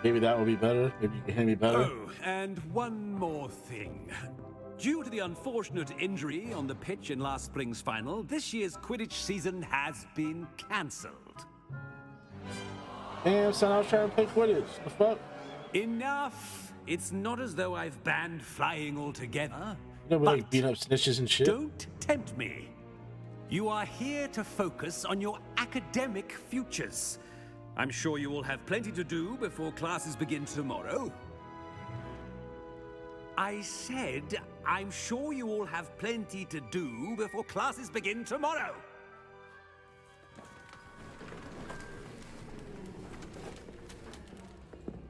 Maybe that will be better. Maybe you can hear me better. Oh, and one more thing. Due to the unfortunate injury on the pitch in last spring's final, this year's Quidditch season has been cancelled. Damn, son, I was trying to play Quidditch. The fuck? Enough! It's not as though I've banned flying altogether. You know, we like beating up snitches and shit. Don't tempt me. You are here to focus on your academic futures. I'm sure you will have plenty to do before classes begin tomorrow. I said, I'm sure you all have plenty to do before classes begin tomorrow.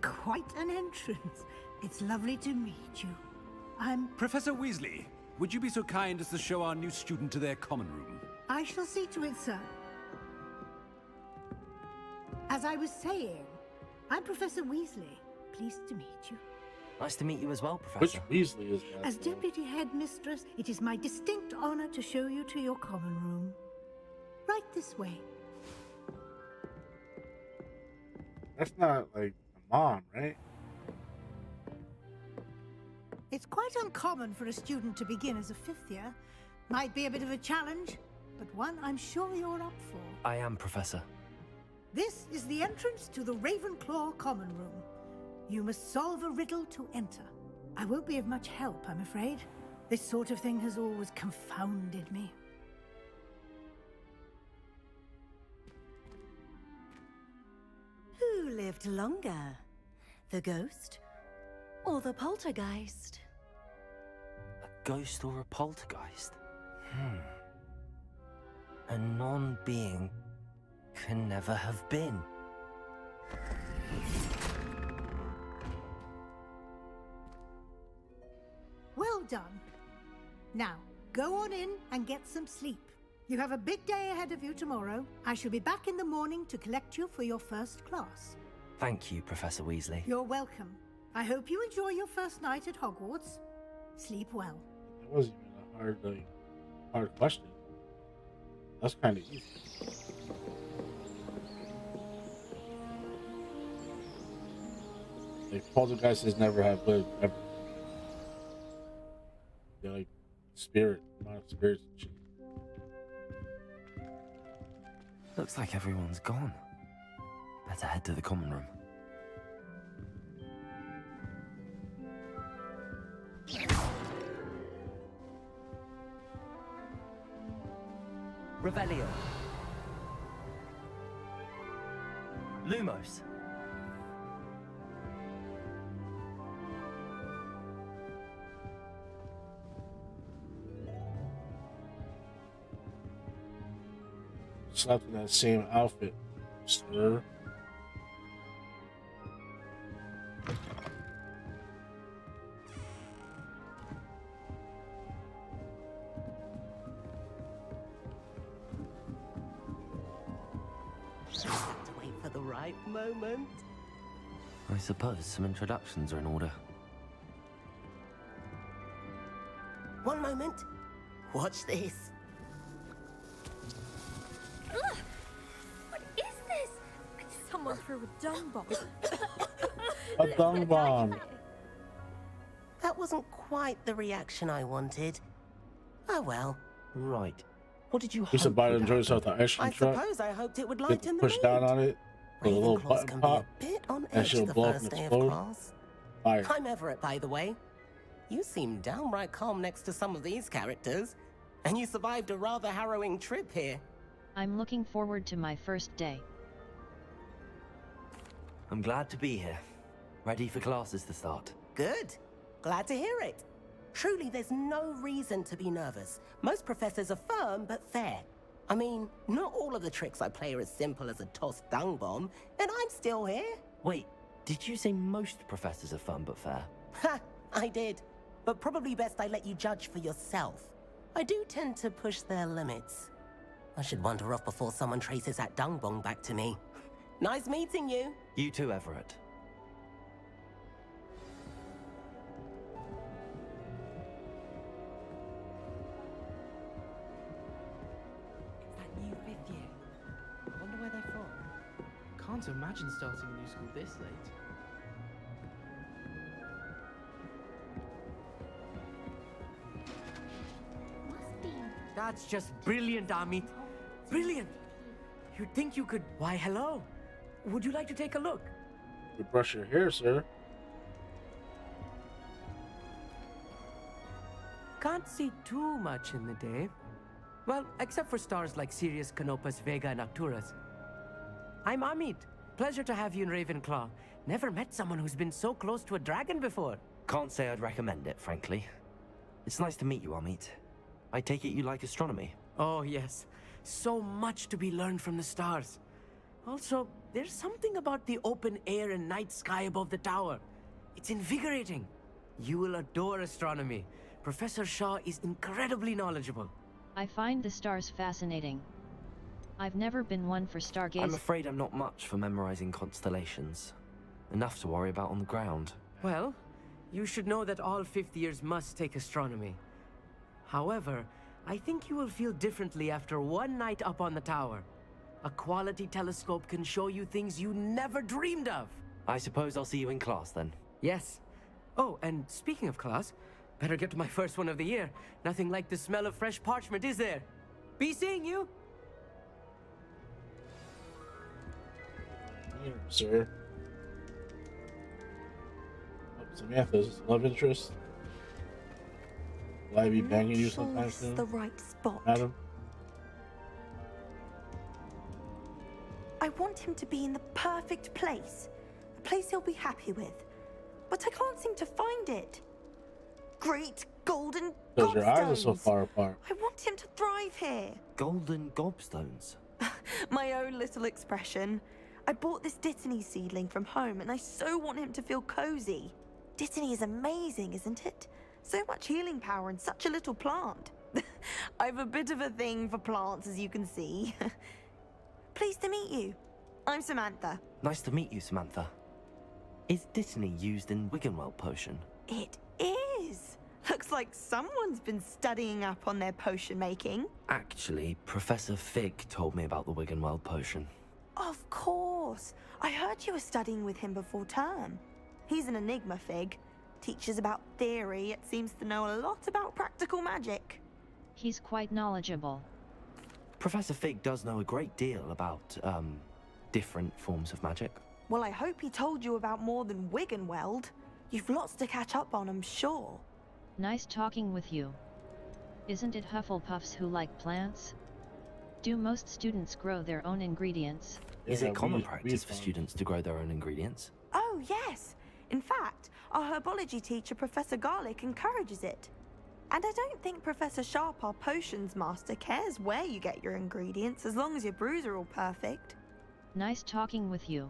Quite an entrance. It's lovely to meet you. I'm... Professor Weasley, would you be so kind as to show our new student to their common room? I shall see to it, sir. As I was saying, I'm Professor Weasley. Pleased to meet you. Nice to meet you as well, Professor. Which Weasley is that? As Deputy Headmistress, it is my distinct honor to show you to your common room. Right this way. That's not like a mom, right? It's quite uncommon for a student to begin as a fifth year. Might be a bit of a challenge, but one I'm sure you're up for. I am, Professor. This is the entrance to the Ravenclaw common room. You must solve a riddle to enter. I won't be of much help, I'm afraid. This sort of thing has always confounded me. Who lived longer? The ghost or the poltergeist? A ghost or a poltergeist? A non-being can never have been. Well done. Now, go on in and get some sleep. You have a big day ahead of you tomorrow. I shall be back in the morning to collect you for your first class. Thank you, Professor Weasley. You're welcome. I hope you enjoy your first night at Hogwarts. Sleep well. That wasn't even a hard question. That's kind of easy. Like, poltergeists never have lived, ever. They're like not spirits and shit. Looks like everyone's gone. Better head to the common room. Revelio. Lumos. Slept in that same outfit, sir. Have to wait for the right moment. I suppose some introductions are in order. One moment. Watch this. Ugh! What is this? Someone threw a dung bomb. A dung bomb. That wasn't quite the reaction I wanted. Oh well. Right. What did you hope? Used to buy and enjoy yourself the ice cream I truck. suppose I hoped it would Get lighten the push mood. down on it with a little Ravenclaws button can pop, be a bit on and edge she'll the blow up first and day of explode. class. Fire. I'm Everett, by the way. You seem downright calm next to some of these characters, and you survived a rather harrowing trip here. I'm looking forward to my first day. I'm glad to be here. Ready for classes to start. Good. Glad to hear it. Truly, there's no reason to be nervous. Most professors are firm but fair. I mean, not all of the tricks I play are as simple as a tossed dung bomb, and I'm still here. Wait, did you say most professors are fun but fair? Ha! I did. But probably best I let you judge for yourself. I do tend to push their limits. I should wander off before someone traces that dung bomb back to me. Nice meeting you. You too, Everett. That new fifth year. I wonder where they're from. Can't imagine starting a new school this late. That's just brilliant, Amit. Brilliant. You'd think you could... Why, hello. Would you like to take a look? You brush your hair, sir. Can't see too much in the day. Well, except for stars like Sirius, Canopus, Vega, and Arcturus. I'm Amit. Pleasure to have you in Ravenclaw. Never met someone who's been so close to a dragon before. Can't say I'd recommend it, frankly. It's nice to meet you, Amit. I take it you like astronomy? Oh, yes. So much to be learned from the stars. Also, there's something about the open air and night sky above the tower. It's invigorating. You will adore astronomy. Professor Shaw is incredibly knowledgeable. I find the stars fascinating. I've never been one for stargazing. I'm afraid I'm not much for memorizing constellations. Enough to worry about on the ground. Well, you should know that all fifth years must take astronomy. However, I think you will feel differently after one night up on the tower. A quality telescope can show you things you never dreamed of. I suppose I'll see you in class then. Yes. Oh, and speaking of class, better get to my first one of the year. Nothing like the smell of fresh parchment, is there? Be seeing you. Here, sir. Oh, Samantha, is this love interest? Will I be banging you sometime soon? The right spot. Madam? I want him to be in the perfect place. A place he'll be happy with. But I can't seem to find it. Great golden Because your eyes are so gobstones. far apart. I want him to thrive here. Golden gobstones? My own little expression. I bought this Dittany seedling from home and I so want him to feel cozy. Dittany is amazing, isn't it? So much healing power in such a little plant. I've a bit of a thing for plants, as you can see. Pleased to meet you. I'm Samantha. Nice to meet you, Samantha. Is Dittany used in Wiggenweld potion? It is. Looks like someone's been studying up on their potion making. Actually, Professor Fig told me about the Wiggenweld potion. Of course. I heard you were studying with him before term. He's an enigma, Fig. Teaches about theory, yet seems to know a lot about practical magic. He's quite knowledgeable. Professor Fig does know a great deal about, different forms of magic. Well, I hope he told you about more than Wiggenweld. You've lots to catch up on, I'm sure. Nice talking with you. Isn't it Hufflepuffs who like plants? Do most students grow their own ingredients? Is it common practice for students to grow their own ingredients? Oh, yes. In fact, our herbology teacher, Professor Garlick, encourages it. And I don't think Professor Sharp, our potions master, cares where you get your ingredients as long as your brews are all perfect. Nice talking with you.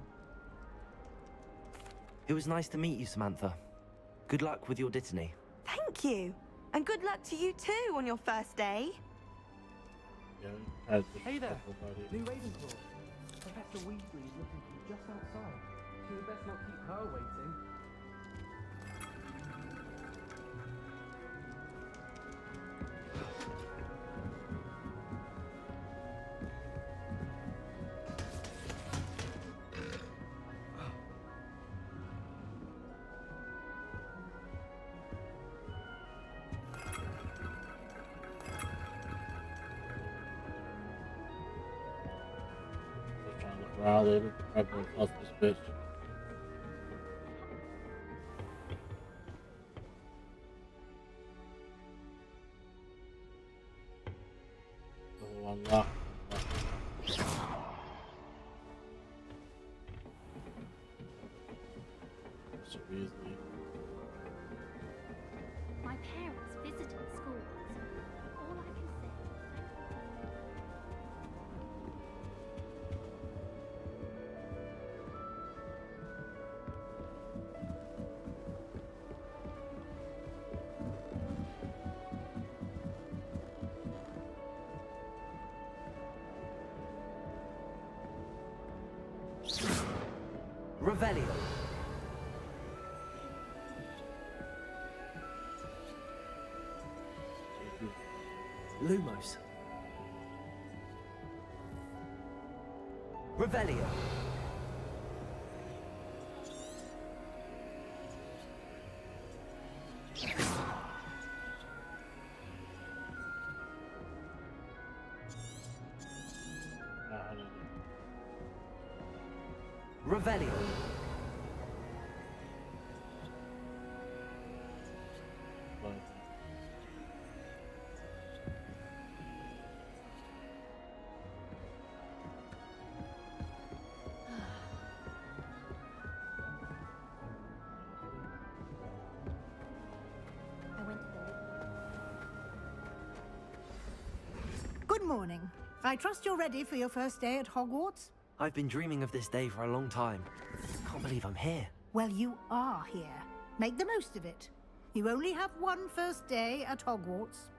It was nice to meet you, Samantha. Good luck with your Dittany. Thank you. And good luck to you too on your first day. Yeah, Hey there, New Ravenclaw. Professor Weasley is looking for you just outside. So we best not keep her waiting. Wow, they look like a toughness bitch. Oh, unlock. So easily. My parents visited the school once. All I can say Revelio. Lumos. Revelio. Revelio. Good morning. I trust you're ready for your first day at Hogwarts? I've been dreaming of this day for a long time. Can't believe I'm here. Well, you are here. Make the most of it. You only have one first day at Hogwarts.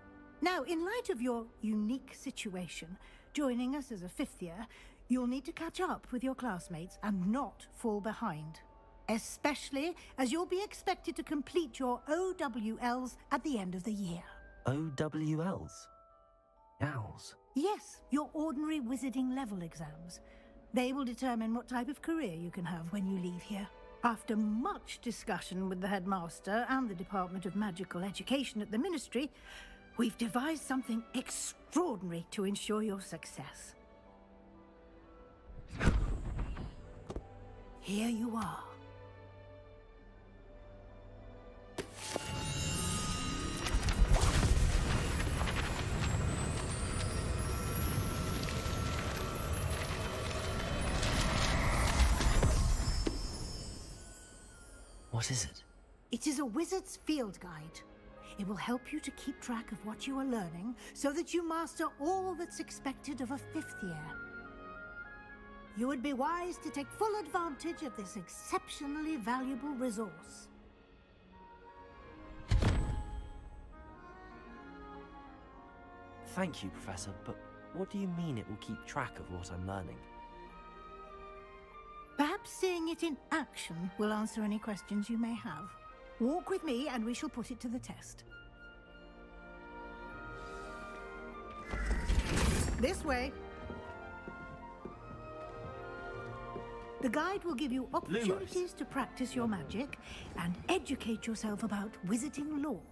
Now, in light of your unique situation, joining us as a fifth year, you'll need to catch up with your classmates and not fall behind. Especially as you'll be expected to complete your OWLs at the end of the year. OWLs? Owls? Yes, your ordinary wizarding level exams. They will determine what type of career you can have when you leave here. After much discussion with the headmaster and the Department of Magical Education at the Ministry, we've devised something extraordinary to ensure your success. Here you are. What is it? It is a wizard's field guide. It will help you to keep track of what you are learning so that you master all that's expected of a fifth year. You would be wise to take full advantage of this exceptionally valuable resource. Thank you, Professor, but what do you mean it will keep track of what I'm learning? Perhaps seeing it in action will answer any questions you may have. Walk with me and we shall put it to the test. This way. The guide will give you opportunities to practice your magic and educate yourself about wizarding lore.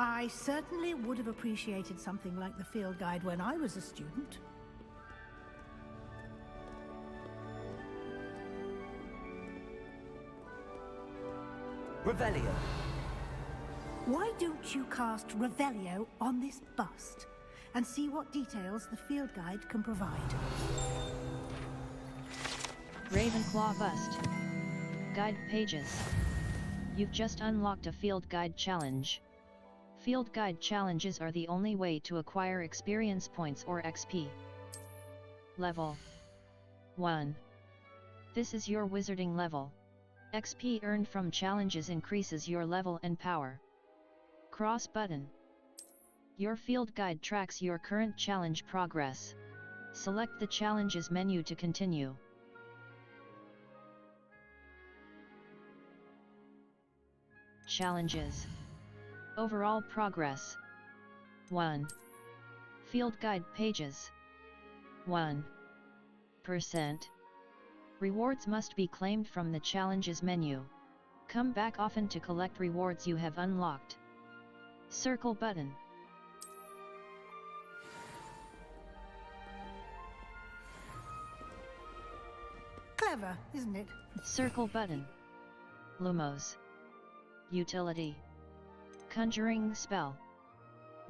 I certainly would have appreciated something like the field guide when I was a student. Revelio. Why don't you cast Revelio on this bust and see what details the field guide can provide? Ravenclaw bust. Guide pages. You've just unlocked a field guide challenge. Field guide challenges are the only way to acquire experience points or XP. Level 1. This is your wizarding level. XP earned from challenges increases your level and power. Cross button. Your field guide tracks your current challenge progress. Select the challenges menu to continue. Challenges. Overall progress. 1. Field guide pages. 1%. Rewards must be claimed from the challenges menu. Come back often to collect rewards you have unlocked. Circle button. Clever, isn't it? Circle button. Lumos. Utility. Conjuring spell.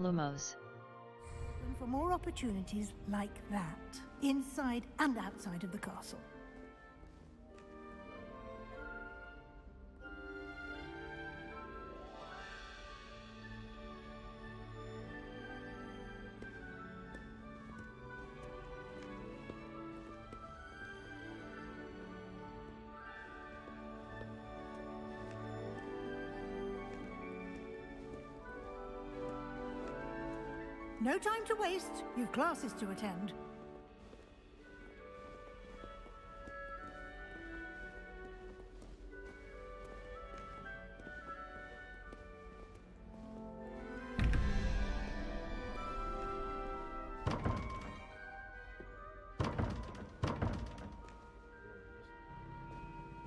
Lumos. And for more opportunities like that, inside and outside of the castle. No time to waste. You've classes to attend.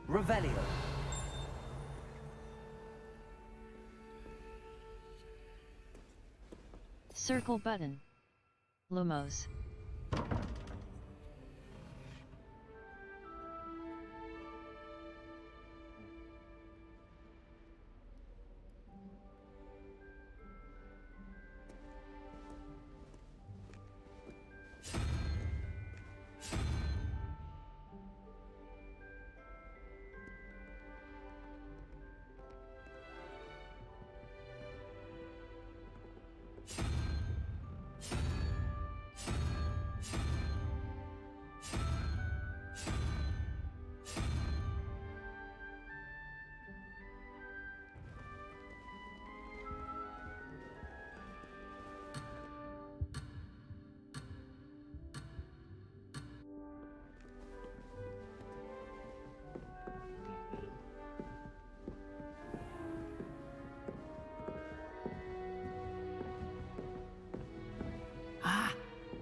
Revelio. Circle button. Lumos.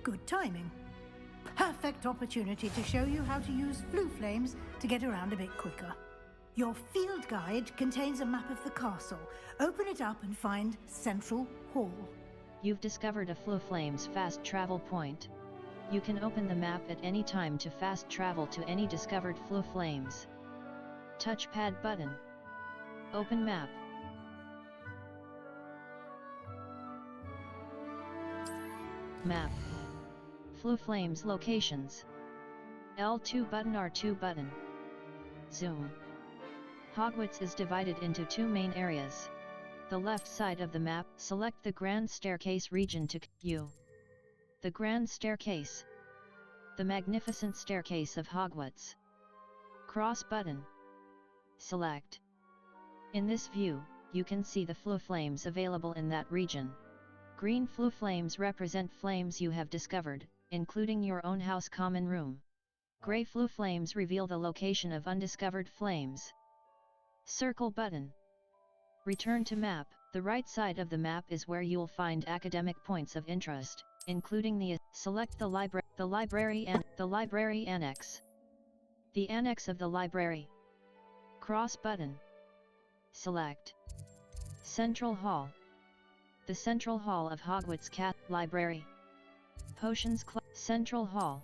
Good timing. Perfect opportunity to show you how to use flue flames to get around a bit quicker. Your field guide contains a map of the castle. Open it up and find Central Hall. You've discovered a flue flames fast travel point. You can open the map at any time to fast travel to any discovered flue flames. Touchpad button. Open map. Map. Flue flames locations. L2 button, R2 button. Zoom. Hogwarts is divided into two main areas. The left side of the map, select the Grand Staircase region to view. The Grand Staircase. The magnificent staircase of Hogwarts. Cross button. Select. In this view, you can see the flue flames available in that region. Green flue flames represent flames you have discovered, including your own house common room. Gray flue flames reveal the location of undiscovered flames. Circle button. Return to map. The right side of the map is where you'll find academic points of interest, including select the library annex. The annex of the library. Cross button. Select. Central Hall. The Central Hall of Hogwarts Library. Potions Central Hall.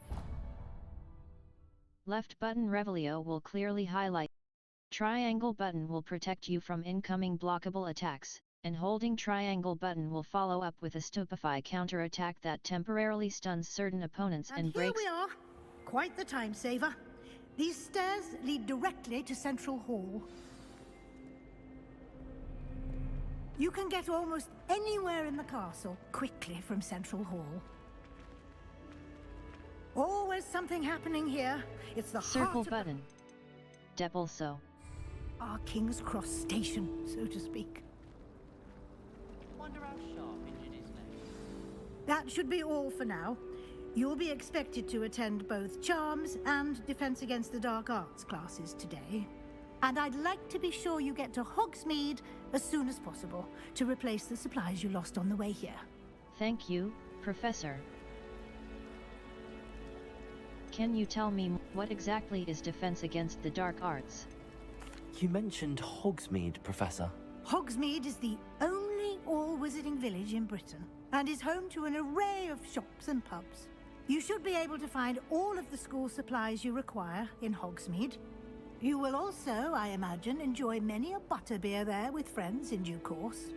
Left button Revelio will clearly highlight. Triangle button will protect you from incoming blockable attacks, and holding triangle button will follow up with a stupefy counter-attack that temporarily stuns certain opponents and breaks. Here we are. Quite the time saver. These stairs lead directly to Central Hall. You can get almost anywhere in the castle quickly from Central Hall. Always something happening here. It's the Circle heart button. Depulso. Our King's Cross station, so to speak. Wonder how sharp Injun is next. That should be all for now. You'll be expected to attend both Charms and Defense Against the Dark Arts classes today. And I'd like to be sure you get to Hogsmeade as soon as possible to replace the supplies you lost on the way here. Thank you, Professor. Can you tell me what exactly is Defense Against the Dark Arts? You mentioned Hogsmeade, Professor. Hogsmeade is the only all-wizarding village in Britain and is home to an array of shops and pubs. You should be able to find all of the school supplies you require in Hogsmeade. You will also, I imagine, enjoy many a butterbeer there with friends in due course.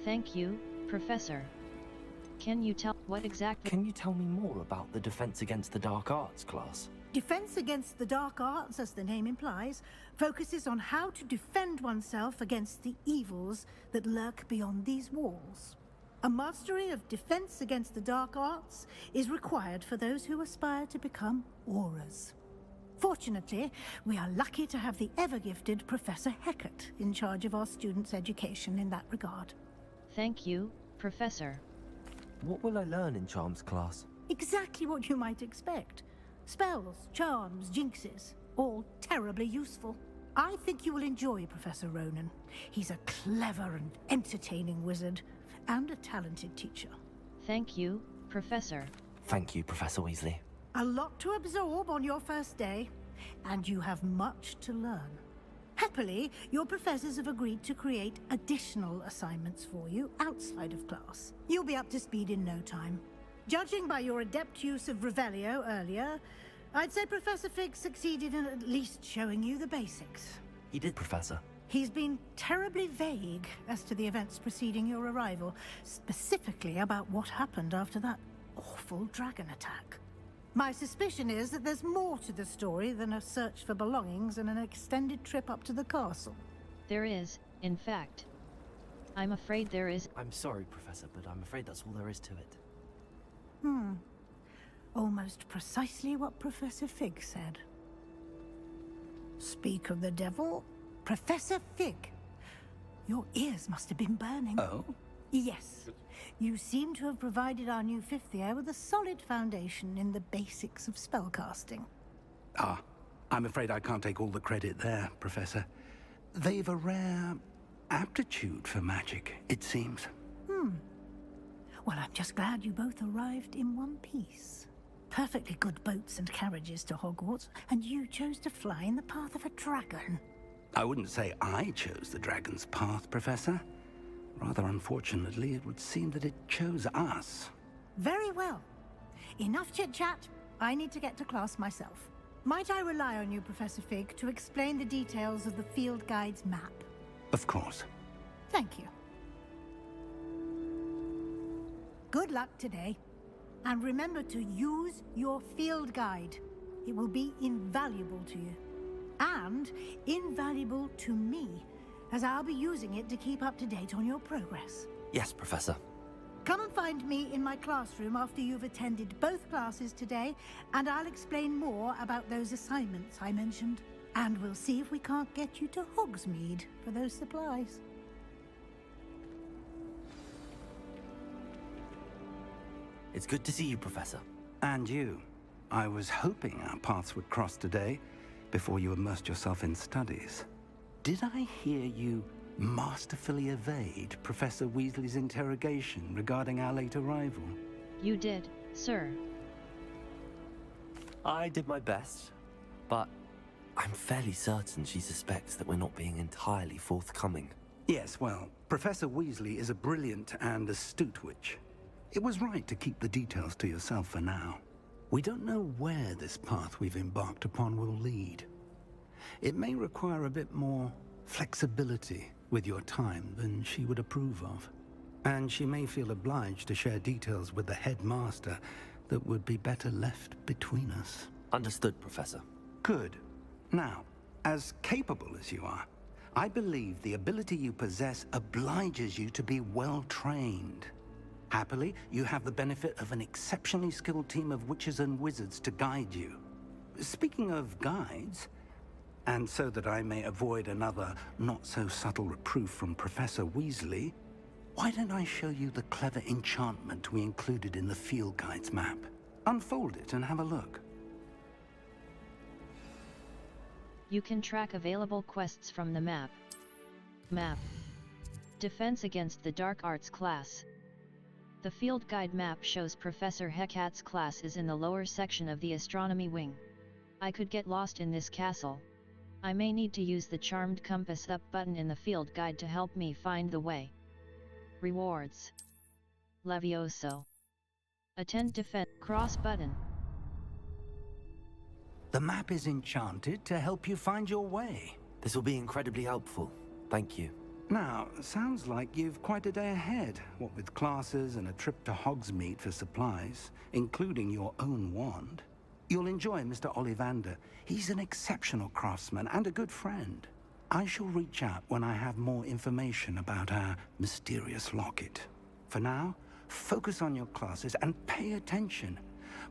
Thank you, Professor. Can you tell me more about the Defense Against the Dark Arts class? Defense Against the Dark Arts, as the name implies, focuses on how to defend oneself against the evils that lurk beyond these walls. A mastery of Defense Against the Dark Arts is required for those who aspire to become Aurors. Fortunately, we are lucky to have the ever-gifted Professor Hecat in charge of our students' education in that regard. Thank you, Professor. What will I learn in Charms class? Exactly what you might expect. Spells, charms, jinxes, all terribly useful. I think you will enjoy Professor Ronan. He's a clever and entertaining wizard, and a talented teacher. Thank you, Professor. Thank you, Professor Weasley. A lot to absorb on your first day, and you have much to learn. Happily, your professors have agreed to create additional assignments for you outside of class. You'll be up to speed in no time. Judging by your adept use of Revelio earlier, I'd say Professor Fig succeeded in at least showing you the basics. He did, Professor. He's been terribly vague as to the events preceding your arrival, specifically about what happened after that awful dragon attack. My suspicion is that there's more to the story than a search for belongings and an extended trip up to the castle. There is, in fact. I'm afraid there is. I'm sorry, Professor, but I'm afraid that's all there is to it. Almost precisely what Professor Fig said. Speak of the devil, Professor Fig. Your ears must have been burning. Oh? Yes. You seem to have provided our new fifth year with a solid foundation in the basics of spellcasting. Ah, I'm afraid I can't take all the credit there, Professor. They've a rare aptitude for magic, it seems. Well, I'm just glad you both arrived in one piece. Perfectly good boats and carriages to Hogwarts, and you chose to fly in the path of a dragon. I wouldn't say I chose the dragon's path, Professor. Rather unfortunately, it would seem that it chose us. Very well. Enough chit-chat. I need to get to class myself. Might I rely on you, Professor Fig, to explain the details of the field guide's map? Of course. Thank you. Good luck today. And remember to use your field guide. It will be invaluable to you. And invaluable to me, as I'll be using it to keep up to date on your progress. Yes, Professor. Come and find me in my classroom after you've attended both classes today, and I'll explain more about those assignments I mentioned. And we'll see if we can't get you to Hogsmeade for those supplies. It's good to see you, Professor. And you. I was hoping our paths would cross today, before you immersed yourself in studies. Did I hear you masterfully evade Professor Weasley's interrogation regarding our late arrival? You did, sir. I did my best, but I'm fairly certain she suspects that we're not being entirely forthcoming. Yes, well, Professor Weasley is a brilliant and astute witch. It was right to keep the details to yourself for now. We don't know where this path we've embarked upon will lead. It may require a bit more flexibility with your time than she would approve of. And she may feel obliged to share details with the headmaster that would be better left between us. Understood, Professor. Good. Now, as capable as you are, I believe the ability you possess obliges you to be well trained. Happily, you have the benefit of an exceptionally skilled team of witches and wizards to guide you. Speaking of guides, and so that I may avoid another not-so-subtle reproof from Professor Weasley, why don't I show you the clever enchantment we included in the field guide's map? Unfold it and have a look. You can track available quests from the map. Map. Defense against the Dark Arts class. The field guide map shows Professor Hecat's class is in the lower section of the astronomy wing. I could get lost in this castle. I may need to use the charmed compass up button in the field guide to help me find the way. Rewards. Levioso. Attend defense cross button. The map is enchanted to help you find your way. This will be incredibly helpful. Thank you. Now, sounds like you've quite a day ahead, what with classes and a trip to Hogsmeade for supplies, including your own wand. You'll enjoy Mr. Ollivander. He's an exceptional craftsman and a good friend. I shall reach out when I have more information about our mysterious locket. For now, focus on your classes and pay attention.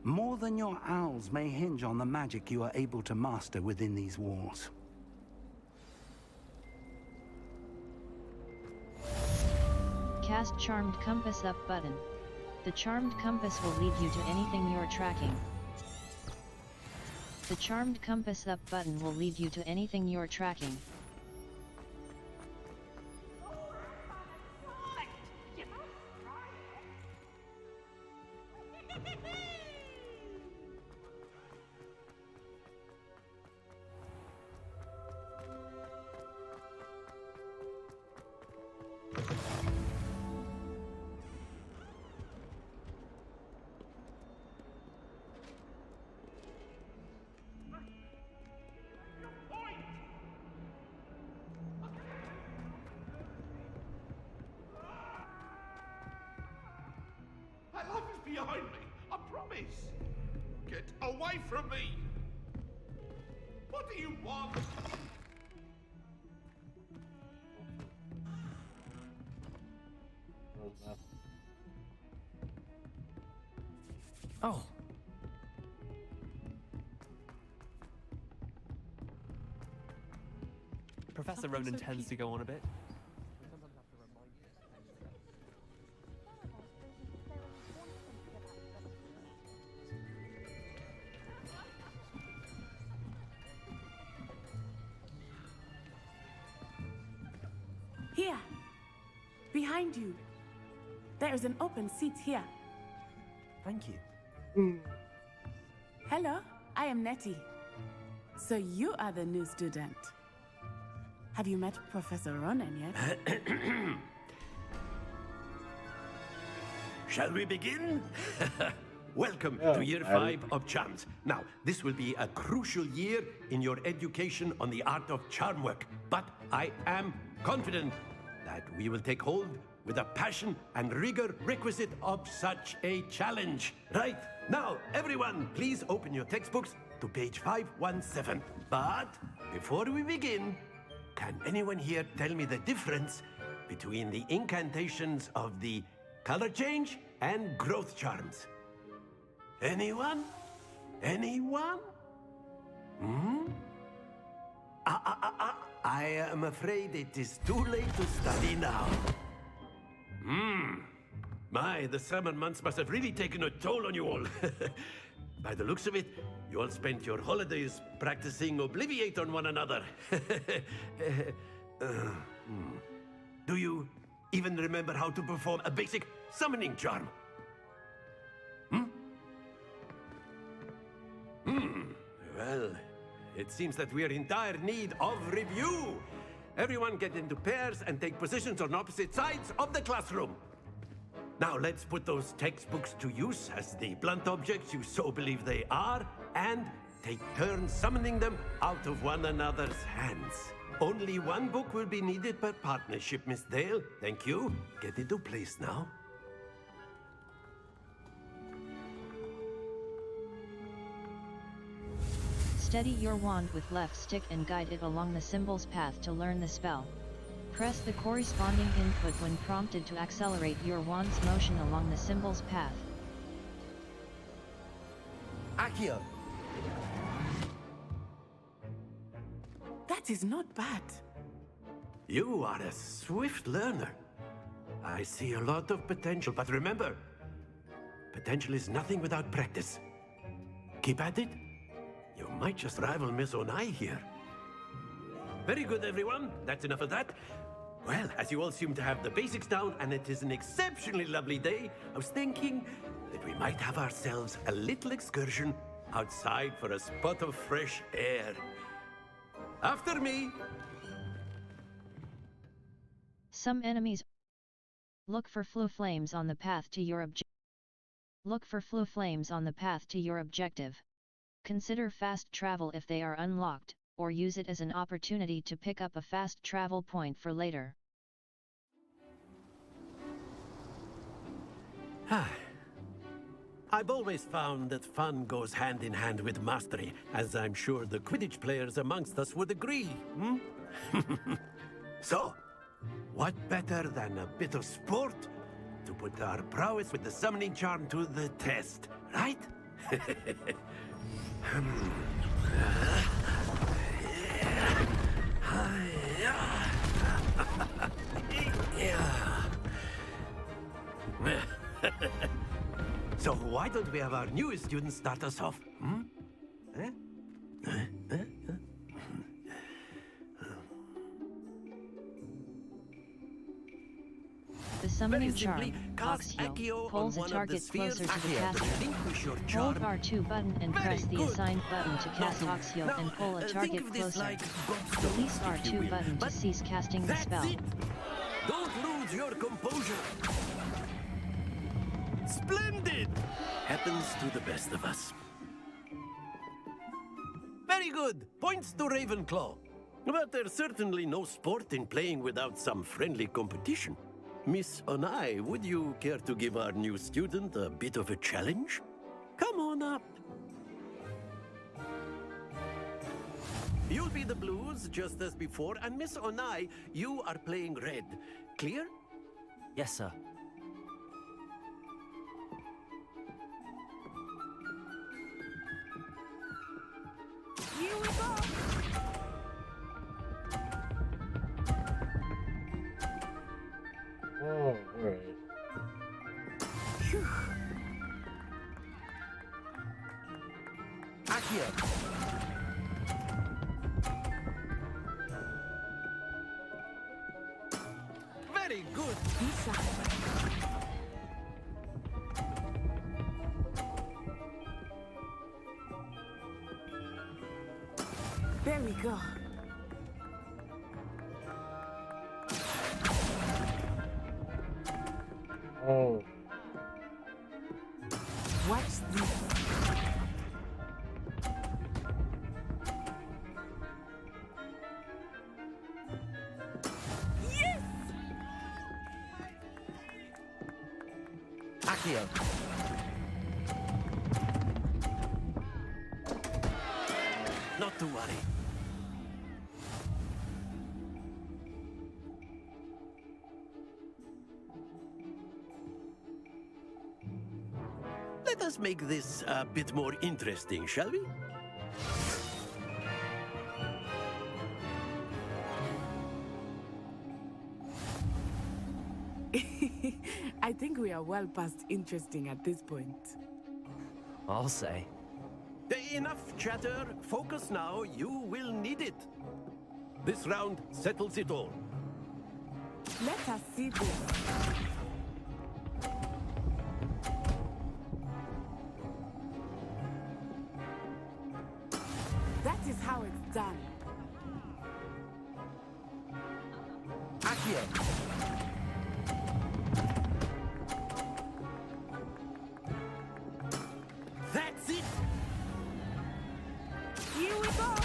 More than your owls may hinge on the magic you are able to master within these walls. Cast Charmed Compass Up button. The Charmed Compass will lead you to anything you're tracking. The Charmed Compass Up button will lead you to anything you're tracking. behind me. I promise. Get away from me. What do you want? Oh. Professor Ronan tends to go on a bit. Here, behind you. There is an open seat here. Thank you. Hello, I am Nettie. So you are the new student. Have you met Professor Ronan yet? Shall we begin? Welcome to Year 5 of Charms. Now, this will be a crucial year in your education on the art of charm work, but I am confident that we will take hold with the passion and rigor requisite of such a challenge. Right, now, everyone, please open your textbooks to page 517. But before we begin, can anyone here tell me the difference between the incantations of the color change and growth charms? Anyone? Anyone? I am afraid it is too late to study now. My, the summer months must have really taken a toll on you all. By the looks of it, you all spent your holidays practicing Obliviate on one another. Do you even remember how to perform a basic summoning charm? Well, it seems that we are in dire need of review. Everyone get into pairs and take positions on opposite sides of the classroom. Now let's put those textbooks to use as the blunt objects you so believe they are, and take turns summoning them out of one another's hands. Only one book will be needed per partnership, Miss Dale. Thank you. Get into place now. Steady your wand with left stick and guide it along the symbol's path to learn the spell. Press the corresponding input when prompted to accelerate your wand's motion along the symbol's path. Accio. That is not bad. You are a swift learner. I see a lot of potential, but remember, potential is nothing without practice. Keep at it. You might just rival Miss Onai here. Very good, everyone. That's enough of that. Well, as you all seem to have the basics down, and it is an exceptionally lovely day, I was thinking that we might have ourselves a little excursion outside for a spot of fresh air. After me! Some enemies. Look for flu flames on the path to your objective. Consider fast travel if they are unlocked, or use it as an opportunity to pick up a fast travel point for later. I've always found that fun goes hand in hand with mastery, as I'm sure the Quidditch players amongst us would agree, So, what better than a bit of sport to put our prowess with the summoning charm to the test, right? So why don't we have our newest student start us off? The summoning charm, Accio, pulls a target closer to the caster. Hold R2 button and press the assigned button to cast Accio and pull a target closer. Release R2 button to cease casting the spell. Don't lose your composure. Splendid! Happens to the best of us. Very good. Points to Ravenclaw. But there's certainly no sport in playing without some friendly competition. Miss Onai, would you care to give our new student a bit of a challenge? Come on up. You'll be the blues just as before, and Miss Onai, you are playing red. Clear? Yes, sir. Here we go! Oh, alright. Accio. Very good. There we go. Oh. Watch this. Yes! Accio. Not to worry. Let us make this a bit more interesting, shall we? I think we are well past interesting at this point. I'll say. Enough chatter. Focus now. You will need it. This round settles it all. Let us see this. That is how it's done. Accio. That's it. Here we go.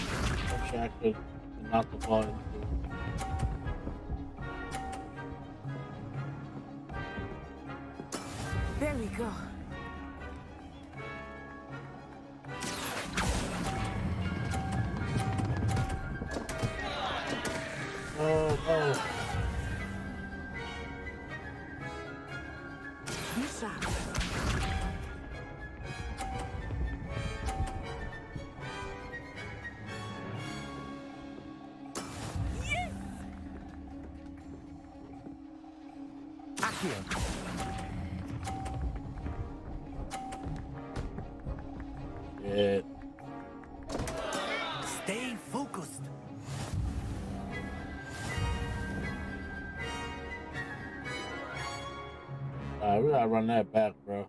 Actually, I could knock the ball into. There we go. Oh, oh. Bishop. Yes! Accio. Shit. Stay focused. We gotta run that back, bro.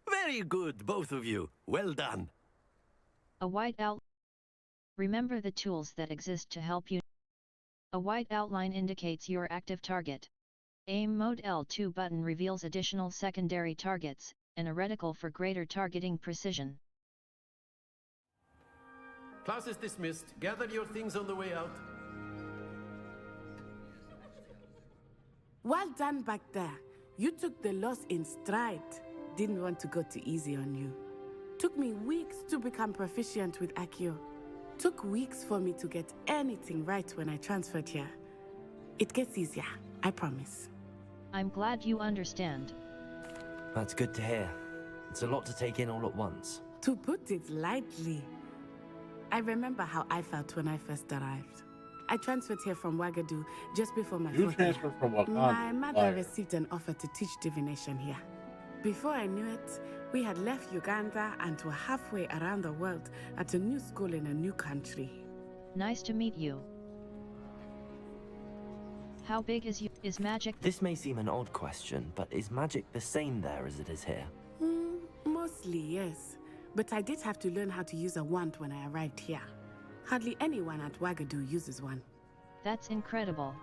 Very good, both of you. Well done. A white outline. Remember the tools that exist to help you. A white outline indicates your active target. Aim mode L2 button reveals additional secondary targets, and a reticle for greater targeting precision. Class is dismissed. Gather your things on the way out. Well done back there. You took the loss in stride. Didn't want to go too easy on you. Took me weeks to become proficient with Accio. Took weeks for me to get anything right when I transferred here. It gets easier, I promise. I'm glad you understand. That's good to hear. It's a lot to take in all at once. To put it lightly, I remember how I felt when I first arrived. I transferred here from Wagadu just before my You fourth transferred year. from Wakanda. My mother Liar. received an offer to teach divination here. Before I knew it, we had left Uganda and were halfway around the world at a new school in a new country. Nice to meet you. How big is magic? This may seem an odd question, but is magic the same there as it is here? Mostly, yes. But I did have to learn how to use a wand when I arrived here. Hardly anyone at Wagadu uses one. That's incredible.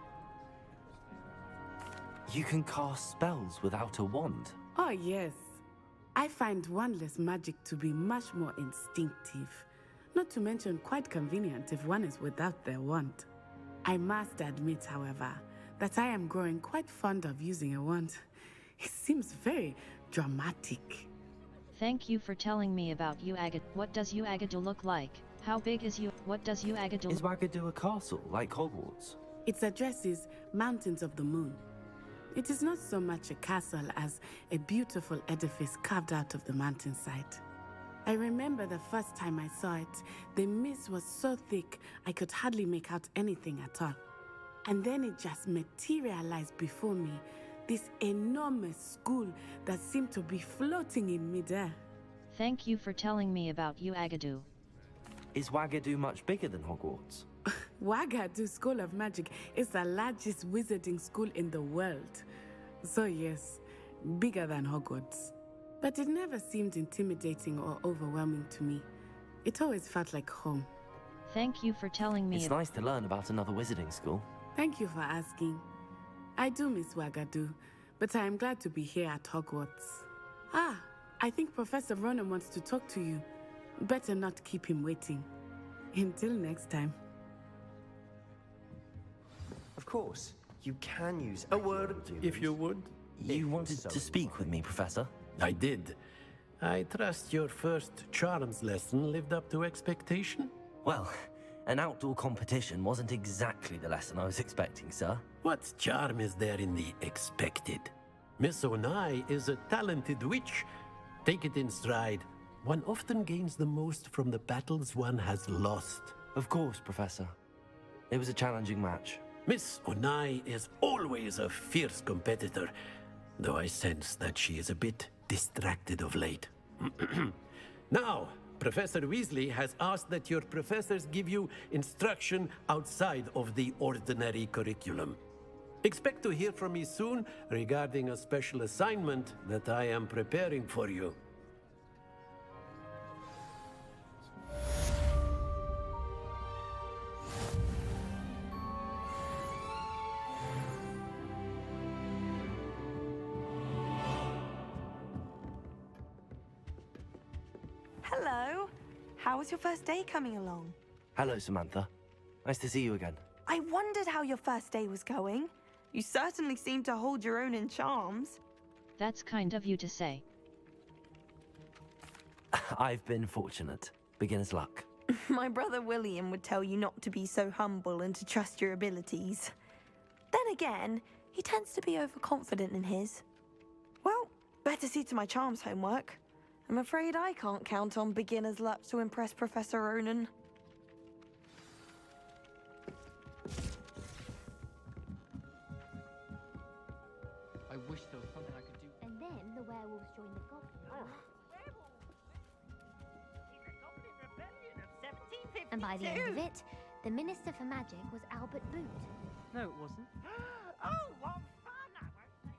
You can cast spells without a wand. Oh, yes. I find wandless magic to be much more instinctive. Not to mention quite convenient if one is without their wand. I must admit, however, that I am growing quite fond of using a wand. It seems very dramatic. Thank you for telling me about Uagadu. What does Uagadu look like? How big is you? What does Uagadu Is Wagadu a castle, like Hogwarts? Its address is Mountains of the Moon. It is not so much a castle as a beautiful edifice carved out of the mountainside. I remember the first time I saw it, the mist was so thick I could hardly make out anything at all. And then it just materialized before me, this enormous school that seemed to be floating in midair. Thank you for telling me about Uagadu. Is Wagadu much bigger than Hogwarts? Wagadu School of Magic is the largest wizarding school in the world. So yes, bigger than Hogwarts. But it never seemed intimidating or overwhelming to me. It always felt like home. Thank you for telling me. It's nice to learn about another wizarding school. Thank you for asking. I do miss Wagadu, but I am glad to be here at Hogwarts. Ah, I think Professor Ronan wants to talk to you. Better not keep him waiting. Until next time. Of course, you can use a word if you would. You wanted to speak with me, Professor? I did. I trust your first charms lesson lived up to expectation? Well, an outdoor competition wasn't exactly the lesson I was expecting, sir. What charm is there in the expected? Miss Onai is a talented witch. Take it in stride. One often gains the most from the battles one has lost. Of course, Professor. It was a challenging match. Miss Onai is always a fierce competitor, though I sense that she is a bit distracted of late. Now, Professor Weasley has asked that your professors give you instruction outside of the ordinary curriculum. Expect to hear from me soon regarding a special assignment that I am preparing for you. Hello. How was your first day coming along? Hello, Samantha. Nice to see you again. I wondered how your first day was going. You certainly seem to hold your own in charms. That's kind of you to say. I've been fortunate. Beginner's luck. My brother William would tell you not to be so humble and to trust your abilities. Then again, he tends to be overconfident in his. Well, better see to my charms homework. I'm afraid I can't count on beginner's luck to impress Professor Ronan. I wish there was something I could do. And then the werewolves joined the goblins. And by the end of it, the Minister for Magic was Albert Boot. No, it wasn't. Oh, what fun! I won't say.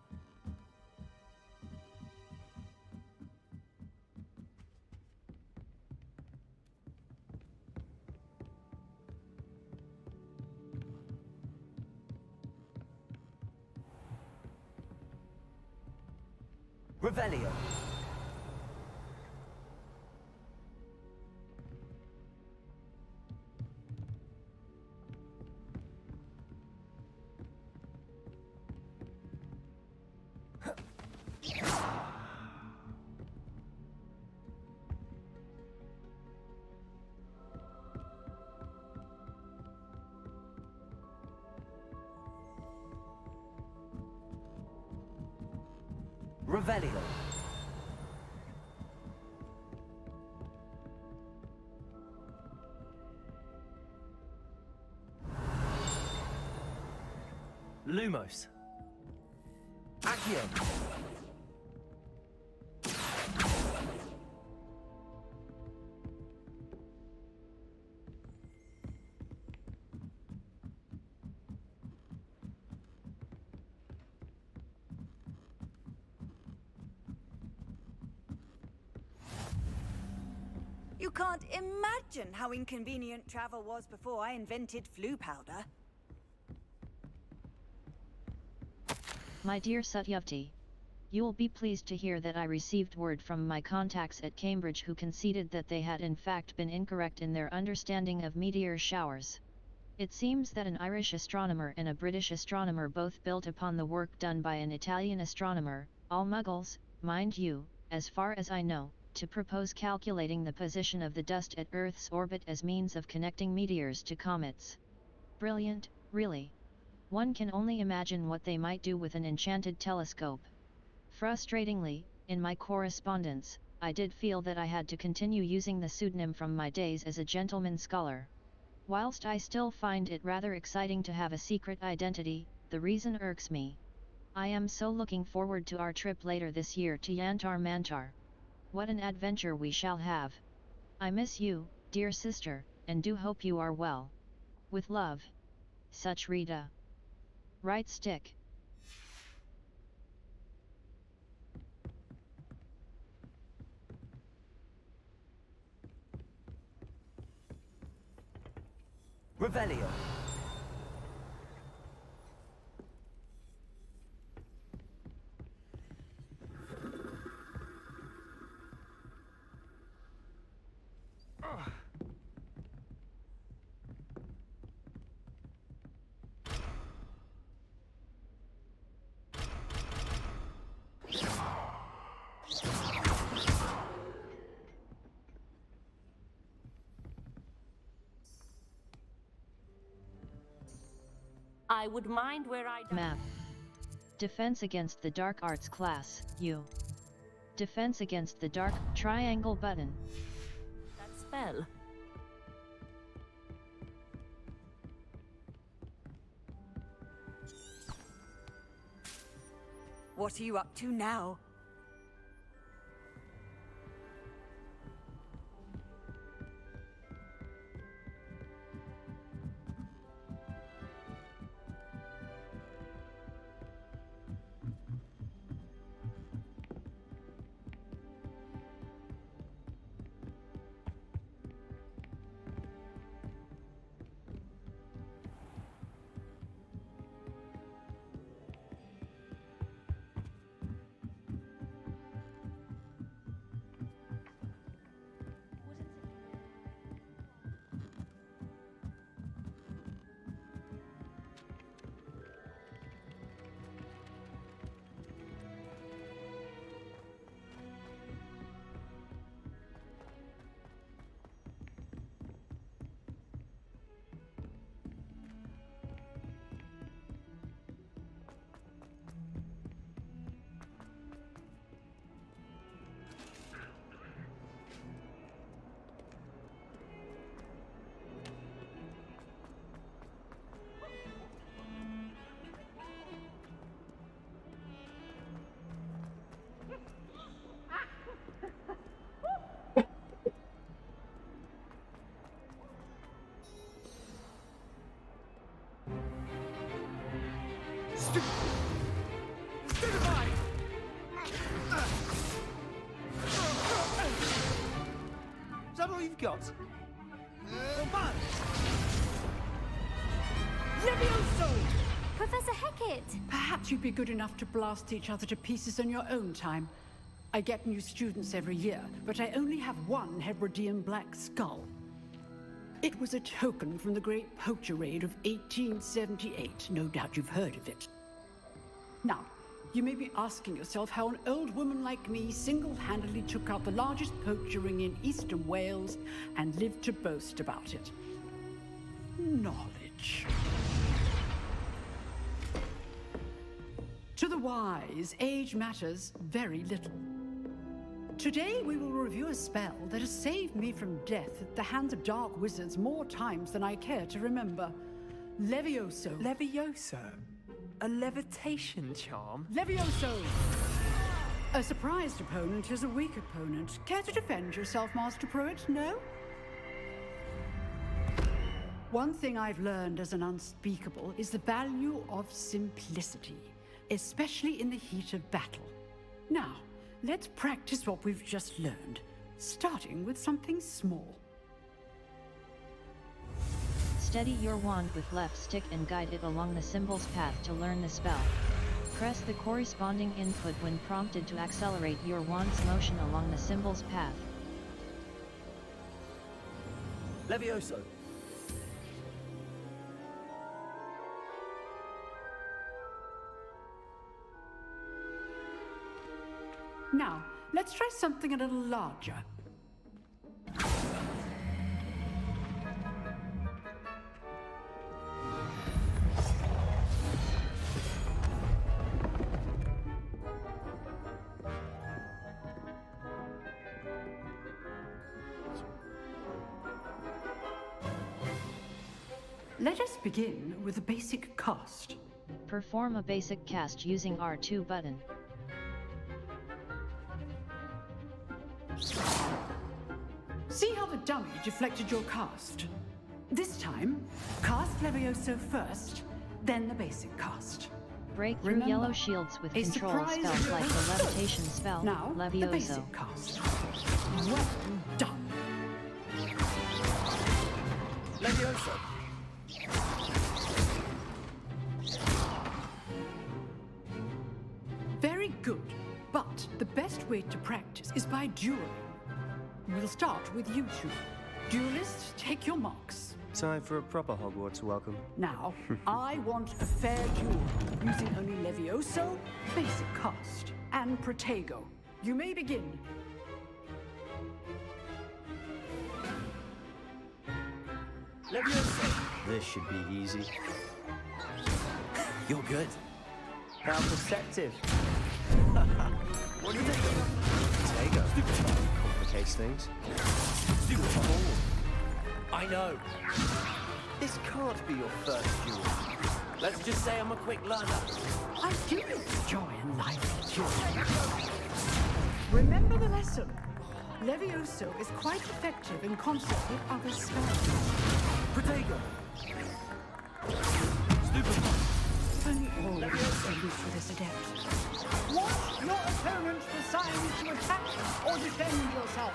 Revelio. Revelio. Lumos. Accio. You can't imagine how inconvenient travel was before I invented flu powder. My dear Satyavati, you will be pleased to hear that I received word from my contacts at Cambridge who conceded that they had in fact been incorrect in their understanding of meteor showers. It seems that an Irish astronomer and a British astronomer both built upon the work done by an Italian astronomer, all muggles, mind you, as far as I know, to propose calculating the position of the dust at Earth's orbit as means of connecting meteors to comets. Brilliant, really. One can only imagine what they might do with an enchanted telescope. Frustratingly, in my correspondence, I did feel that I had to continue using the pseudonym from my days as a gentleman scholar. Whilst I still find it rather exciting to have a secret identity, the reason irks me. I am so looking forward to our trip later this year to Yantar Mantar. What an adventure we shall have. I miss you, dear sister, and do hope you are well. With love. Such Rita. Right stick. Revelio. I would mind where I Map. Defense against the dark arts class, U. Defense against the dark triangle button. That spell. What are you up to now? Is that all you've got? Levioso! Professor Hecat! Perhaps you'd be good enough to blast each other to pieces in your own time. I get new students every year, but I only have one Hebridean black skull. It was a token from the Great Poacher Raid of 1878. No doubt you've heard of it. Now, you may be asking yourself how an old woman like me single-handedly took out the largest poacher ring in eastern Wales and lived to boast about it. Knowledge. To the wise, age matters very little. Today we will review a spell that has saved me from death at the hands of dark wizards more times than I care to remember. Levioso. Levioso? A levitation charm? Levioso! A surprised opponent is a weak opponent. Care to defend yourself, Master Pruitt? No? One thing I've learned as an unspeakable is the value of simplicity, especially in the heat of battle. Now, let's practice what we've just learned, starting with something small. Steady your wand with left stick and guide it along the symbol's path to learn the spell. Press the corresponding input when prompted to accelerate your wand's motion along the symbol's path. Levioso. Now, let's try something a little larger. Let us begin with a basic cast. Perform a basic cast using R2 button. See how the dummy deflected your cast? This time, cast Levioso first, then the basic cast. Break through Remember, yellow shields with a control surprise spells like the reveal. levitation spell, Now, the Levioso. basic cast. Well done. Levioso. Very good, but the best way to practice is by dueling. We'll start with you two. Duelists, take your marks. Time for a proper Hogwarts welcome. Now, I want a fair duel, using only Levioso, basic cast, and Protego. You may begin. Levioso. This should be easy. You're good. How perceptive. What do you think? Tego. Complicates things. I know. This can't be your first duel. Let's just say I'm a quick learner. I do enjoy a lively duel. Remember the lesson. Levioso is quite effective in concert with other spells. Protego. Only all of us are used to this adept. Watch your opponent decide to attack or defend yourself.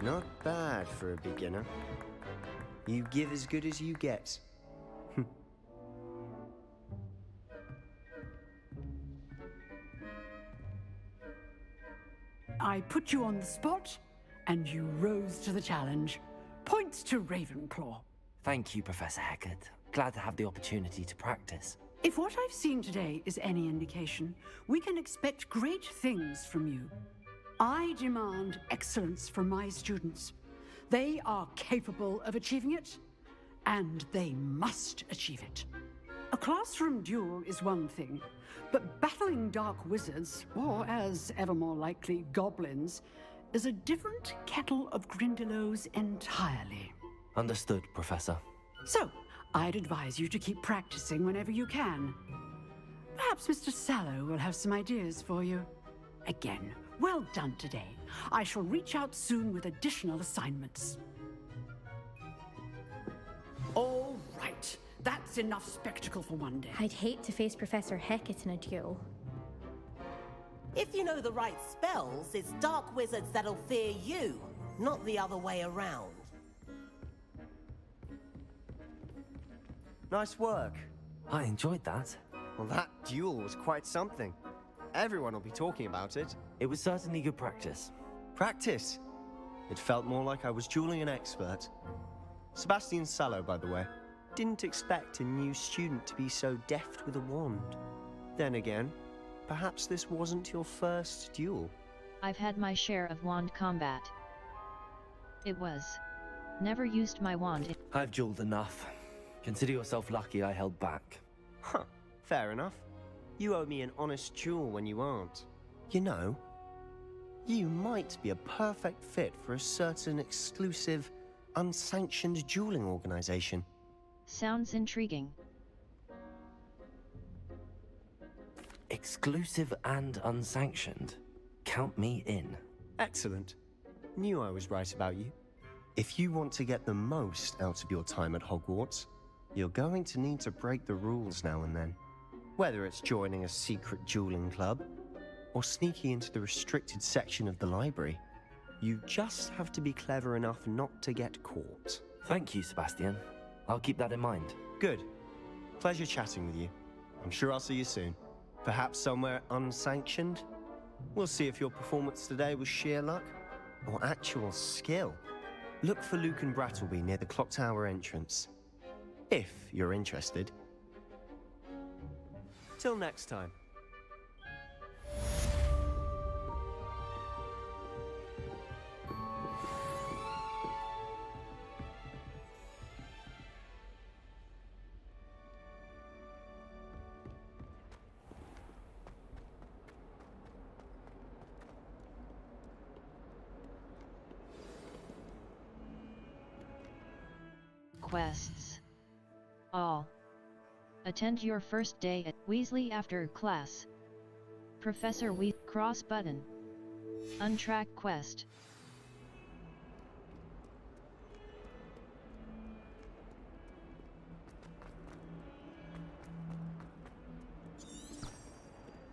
Not bad for a beginner. You give as good as you get. I put you on the spot, and you rose to the challenge. Points to Ravenclaw. Thank you, Professor Hecat. Glad to have the opportunity to practice. If what I've seen today is any indication, we can expect great things from you. I demand excellence from my students. They are capable of achieving it, and they must achieve it. A classroom duel is one thing, but battling dark wizards, or as ever more likely, goblins, is a different kettle of Grindylows entirely. Understood, Professor. So, I'd advise you to keep practicing whenever you can. Perhaps Mr. Sallow will have some ideas for you. Again, well done today. I shall reach out soon with additional assignments. All right. That's enough spectacle for one day. I'd hate to face Professor Hecat in a duel. If you know the right spells, it's dark wizards that'll fear you, not the other way around. Nice work. I enjoyed that. Well, that duel was quite something. Everyone will be talking about it. It was certainly good practice. Practice? It felt more like I was dueling an expert. Sebastian Sallow, by the way. Didn't expect a new student to be so deft with a wand. Then again, perhaps this wasn't your first duel. I've had my share of wand combat. It was. Never used my wand. I've dueled enough. Consider yourself lucky I held back. Huh, fair enough. You owe me an honest duel when you aren't. You know, you might be a perfect fit for a certain exclusive, unsanctioned dueling organization. Sounds intriguing. Exclusive and unsanctioned. Count me in. Excellent. Knew I was right about you. If you want to get the most out of your time at Hogwarts, you're going to need to break the rules now and then. Whether it's joining a secret dueling club, or sneaking into the restricted section of the library, you just have to be clever enough not to get caught. Thank you, Sebastian. I'll keep that in mind. Good. Pleasure chatting with you. I'm sure I'll see you soon. Perhaps somewhere unsanctioned? We'll see if your performance today was sheer luck, or actual skill. Look for Luke and Brattleby near the clock tower entrance. If you're interested. Till next time. Quests. All. Attend your first day at Weasley after class. Professor cross button. Untrack quest.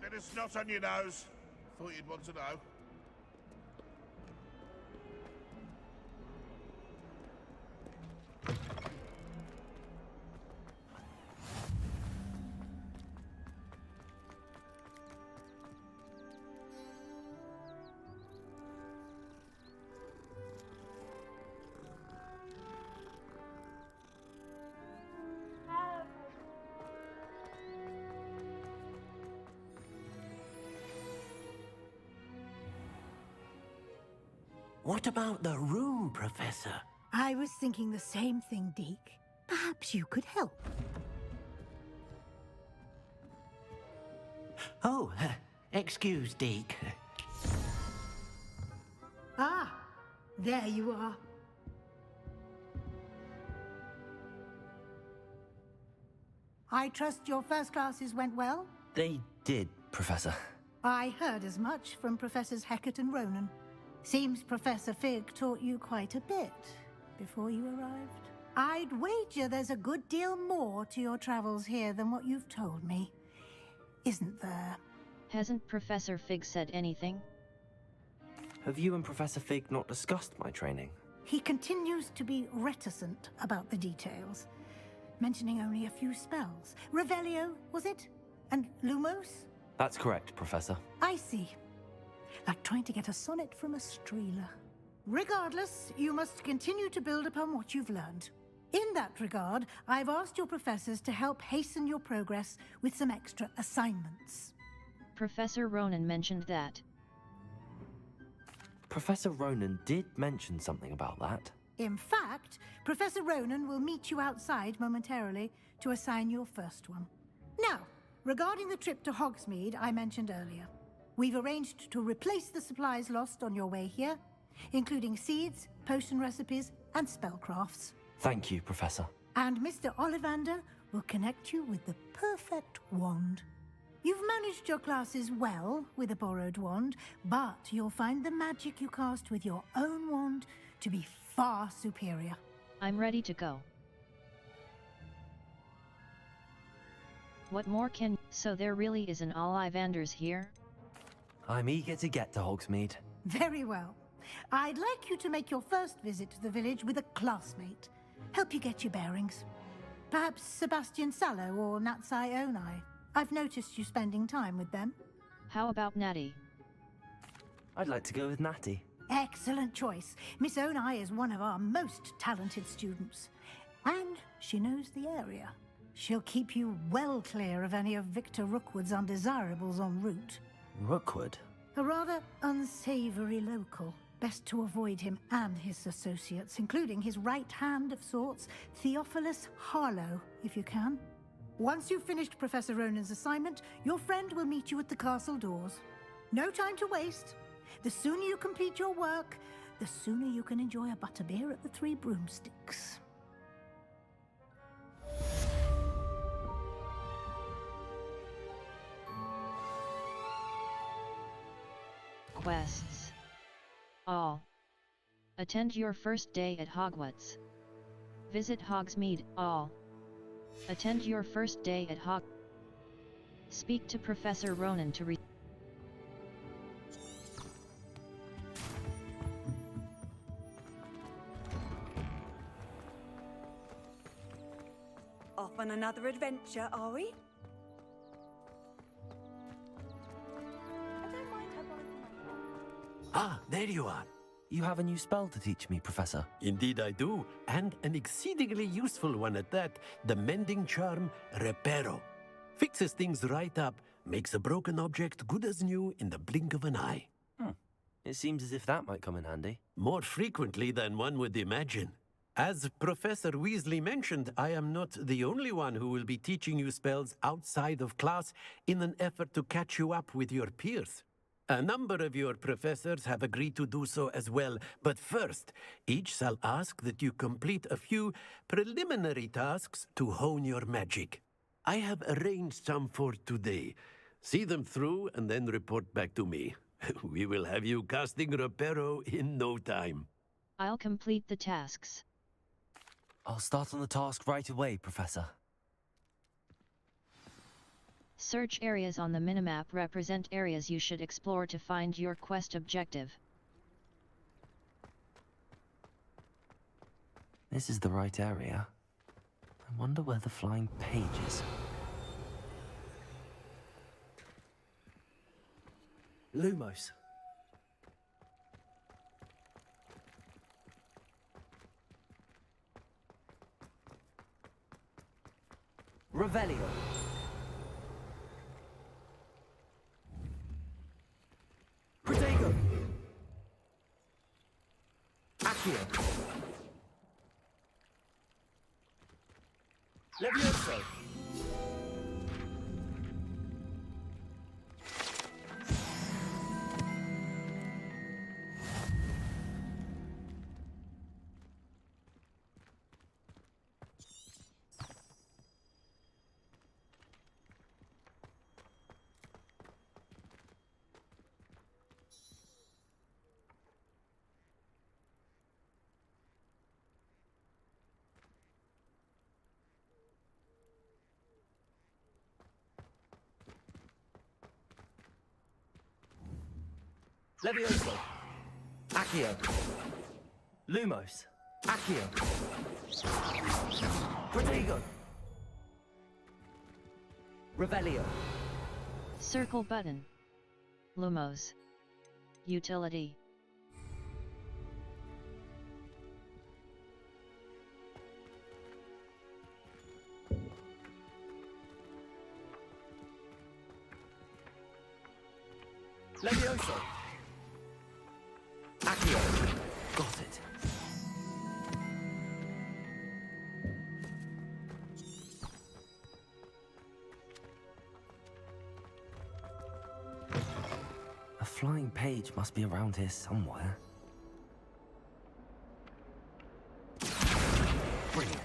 Bit of snot on your nose. Thought you'd want to know. What about the room, Professor? I was thinking the same thing, Deke. Perhaps you could help. Oh, excuse, Deke. Ah, there you are. I trust your first classes went well? They did, Professor. I heard as much from Professors Hecat and Ronan. Seems Professor Fig taught you quite a bit before you arrived. I'd wager there's a good deal more to your travels here than what you've told me. Isn't there? Hasn't Professor Fig said anything? Have you and Professor Fig not discussed my training? He continues to be reticent about the details, mentioning only a few spells. Revelio, was it? And Lumos? That's correct, Professor. I see. Like trying to get a sonnet from a streeler. Regardless, you must continue to build upon what you've learned. In that regard, I've asked your professors to help hasten your progress with some extra assignments. Professor Ronan mentioned that. Professor Ronan did mention something about that. In fact, Professor Ronan will meet you outside momentarily to assign your first one. Now, regarding the trip to Hogsmeade I mentioned earlier, we've arranged to replace the supplies lost on your way here, including seeds, potion recipes, and spellcrafts. Thank you, Professor. And Mr. Ollivander will connect you with the perfect wand. You've managed your classes well with a borrowed wand, but you'll find the magic you cast with your own wand to be far superior. I'm ready to go. What more can... So there really is an Ollivanders here? I'm eager to get to Hogsmeade. Very well. I'd like you to make your first visit to the village with a classmate. Help you get your bearings. Perhaps Sebastian Sallow or Natsai Onai. I've noticed you spending time with them. How about Natty? I'd like to go with Natty. Excellent choice. Miss Onai is one of our most talented students. And she knows the area. She'll keep you well clear of any of Victor Rookwood's undesirables en route. Rookwood? A rather unsavory local. Best to avoid him and his associates, including his right hand of sorts, Theophilus Harlow, if you can. Once you've finished Professor Ronan's assignment, your friend will meet you at the castle doors. No time to waste. The sooner you complete your work, the sooner you can enjoy a butterbeer at the Three Broomsticks. Quests. All. Attend your first day at Hogwarts. Visit Hogsmeade. All. Attend your first day at Speak to Professor Ronan to Off on another adventure, are we? Ah, there you are. You have a new spell to teach me, Professor. Indeed I do, and an exceedingly useful one at that. The mending charm, Reparo. Fixes things right up, makes a broken object good as new in the blink of an eye. It seems as if that might come in handy. More frequently than one would imagine. As Professor Weasley mentioned, I am not the only one who will be teaching you spells outside of class in an effort to catch you up with your peers. A number of your professors have agreed to do so as well, but first, each shall ask that you complete a few preliminary tasks to hone your magic. I have arranged some for today. See them through and then report back to me. We will have you casting Reparo in no time. I'll complete the tasks. I'll start on the task right away, Professor. Search areas on the minimap represent areas you should explore to find your quest objective. This is the right area. I wonder where the flying page is. Lumos. Revelio. Protego. Accio. Levioso. Levioso. Accio. Lumos. Accio. Protego. Revelio. Circle button. Lumos. Utility. Levioso. Accio. Got it. A flying page must be around here somewhere. Brilliant.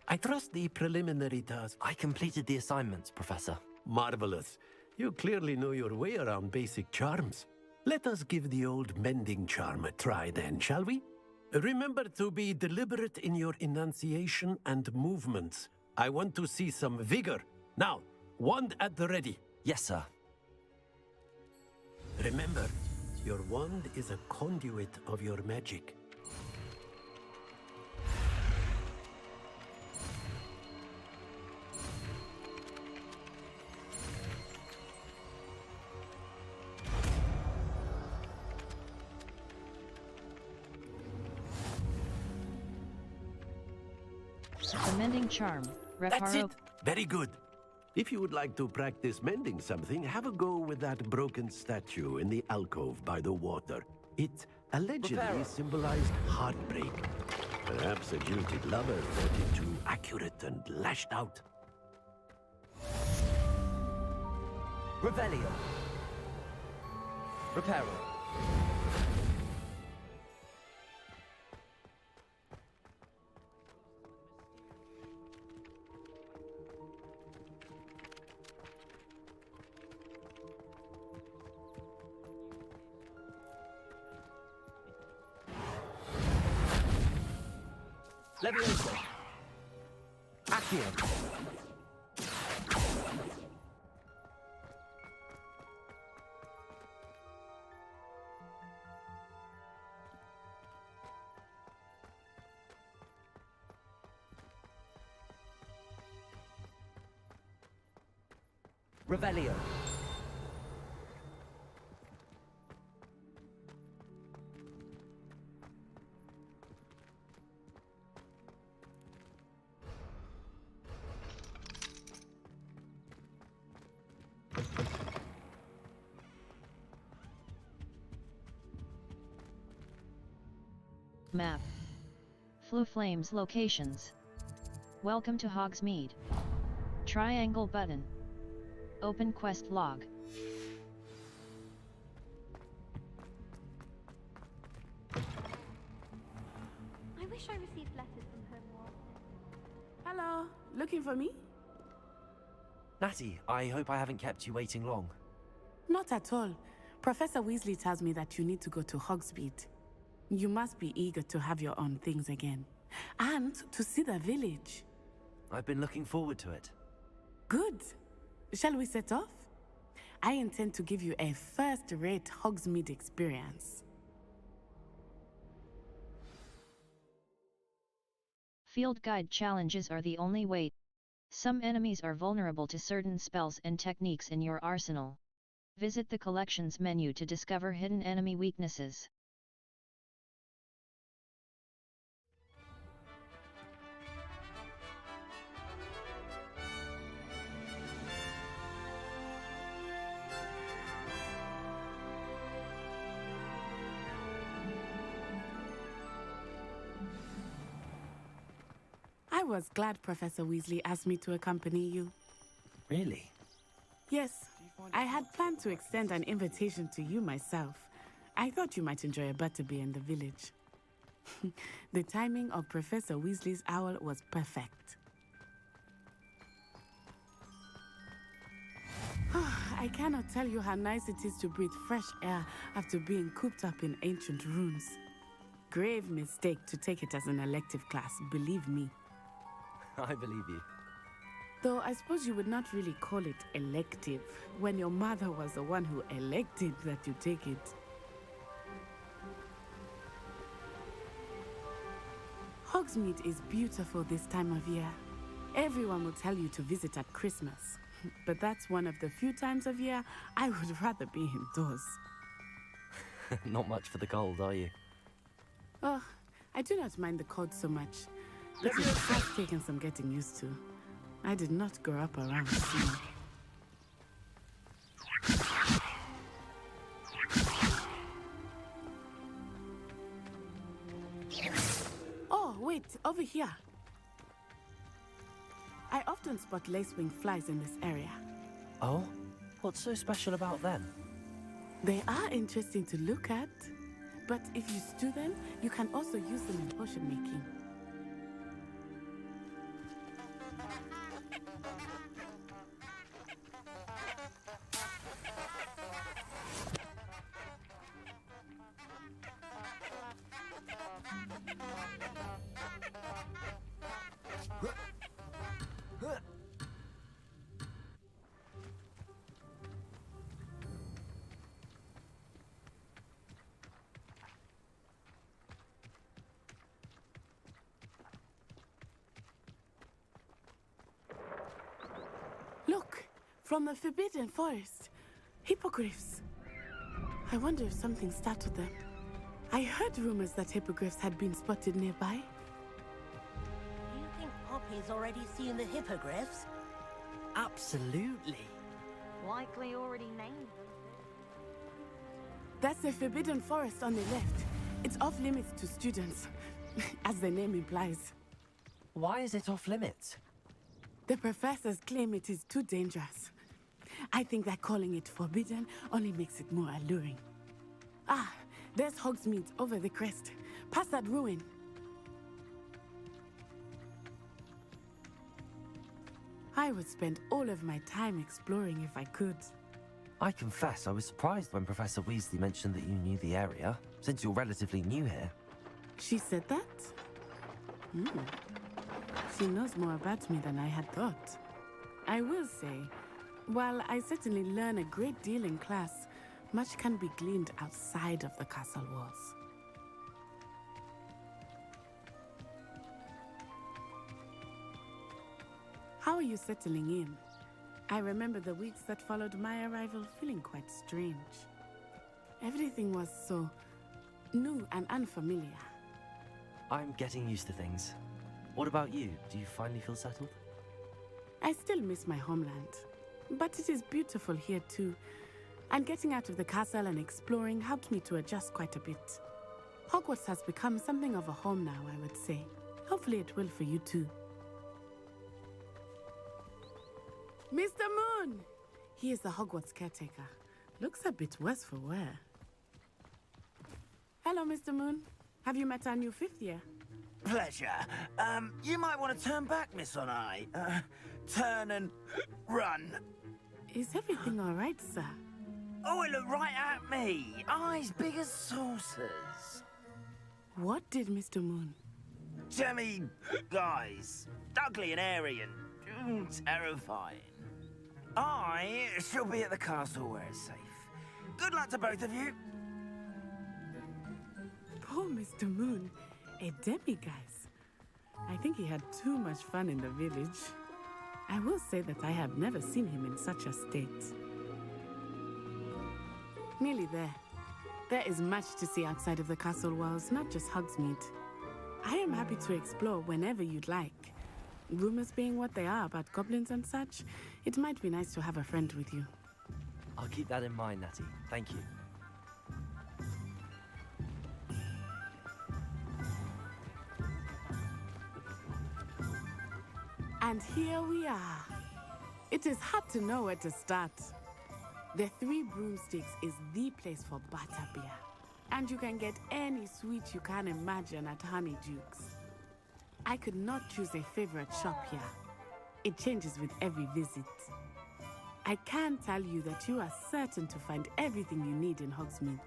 I trust the preliminary task. I completed the assignments, Professor. Marvelous. You clearly know your way around basic charms. Let us give the old mending charm a try then, shall we? Remember to be deliberate in your enunciation and movements. I want to see some vigor. Now, wand at the ready. Yes, sir. Remember, your wand is a conduit of your magic. The mending charm. That's it! Very good. If you would like to practice mending something, have a go with that broken statue in the alcove by the water. It allegedly symbolized heartbreak. Perhaps a jilted lover thought it too accurate and lashed out. Revelio. Reparo. Levioso. Accio. Revelio. Map. Flue Flames locations. Welcome to Hogsmeade. Triangle button. Open quest log. I wish I received letters from her more often. Hello, looking for me? Natty, I hope I haven't kept you waiting long. Not at all. Professor Weasley tells me that you need to go to Hogsmeade. You must be eager to have your own things again. And to see the village. I've been looking forward to it. Good. Shall we set off? I intend to give you a first-rate Hogsmeade experience. Field guide challenges are the only way. Some enemies are vulnerable to certain spells and techniques in your arsenal. Visit the collections menu to discover hidden enemy weaknesses. I was glad Professor Weasley asked me to accompany you. Really? Yes, I had planned to extend an invitation to you myself. I thought you might enjoy a butterbeer in the village. The timing of Professor Weasley's owl was perfect. I cannot tell you how nice it is to breathe fresh air after being cooped up in ancient ruins. Grave mistake to take it as an elective class, believe me. I believe you. Though I suppose you would not really call it elective when your mother was the one who elected that you take it. Hogsmeade is beautiful this time of year. Everyone will tell you to visit at Christmas, but that's one of the few times of year I would rather be indoors. Not much for the cold, are you? Oh, I do not mind the cold so much. It has taken some getting used to. I did not grow up around snow. Oh, wait, over here. I often spot lacewing flies in this area. Oh? What's so special about them? They are interesting to look at, but if you stew them, you can also use them in potion making. Look, from the Forbidden Forest. Hippogriffs. I wonder if something startled them. I heard rumors that hippogriffs had been spotted nearby. Do you think Poppy's already seen the hippogriffs? Absolutely. Likely already named them. That's the Forbidden Forest on the left. It's off limits to students, as the name implies. Why is it off limits? The professors claim it is too dangerous. I think that calling it forbidden only makes it more alluring. Ah, there's Hogsmeade over the crest. Past that ruin. I would spend all of my time exploring if I could. I confess I was surprised when Professor Weasley mentioned that you knew the area, since you're relatively new here. She said that? She knows more about me than I had thought. I will say, while I certainly learn a great deal in class, much can be gleaned outside of the castle walls. How are you settling in? I remember the weeks that followed my arrival feeling quite strange. Everything was so new and unfamiliar. I'm getting used to things. What about you? Do you finally feel settled? I still miss my homeland, but it is beautiful here too. And getting out of the castle and exploring helped me to adjust quite a bit. Hogwarts has become something of a home now, I would say. Hopefully it will for you too. Mr. Moon! He is the Hogwarts caretaker. Looks a bit worse for wear. Hello, Mr. Moon. Have you met our new 5th year? Pleasure. You might want to turn back, Miss Onai. Turn and run. Is everything all right, sir? Oh, it looked right at me. Eyes big as saucers. What did Mr. Moon? Jemmy, guys. Ugly and airy and terrifying. I shall be at the castle where it's safe. Good luck to both of you. Poor Mr. Moon. A demiguise. I think he had too much fun in the village. I will say that I have never seen him in such a state. Nearly there. There is much to see outside of the castle walls, not just Hogsmeade. I am happy to explore whenever you'd like. Rumors being what they are about goblins and such, it might be nice to have a friend with you. I'll keep that in mind, Natty. Thank you. And here we are. It is hard to know where to start. The Three Broomsticks is the place for butterbeer. And you can get any sweet you can imagine at Honeydukes. I could not choose a favorite shop here. It changes with every visit. I can tell you that you are certain to find everything you need in Hogsmeade.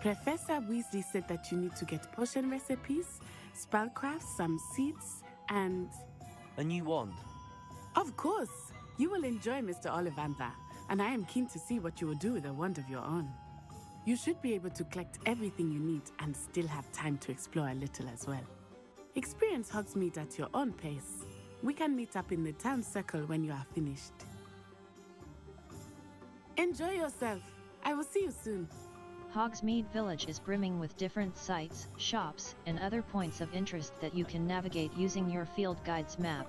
Professor Weasley said that you need to get potion recipes, spellcrafts, some seeds, and... A new wand? Of course! You will enjoy Mr. Ollivander, and I am keen to see what you will do with a wand of your own. You should be able to collect everything you need and still have time to explore a little as well. Experience Hogsmeade at your own pace. We can meet up in the town circle when you are finished. Enjoy yourself. I will see you soon. Hogsmeade Village is brimming with different sites, shops, and other points of interest that you can navigate using your field guide's map.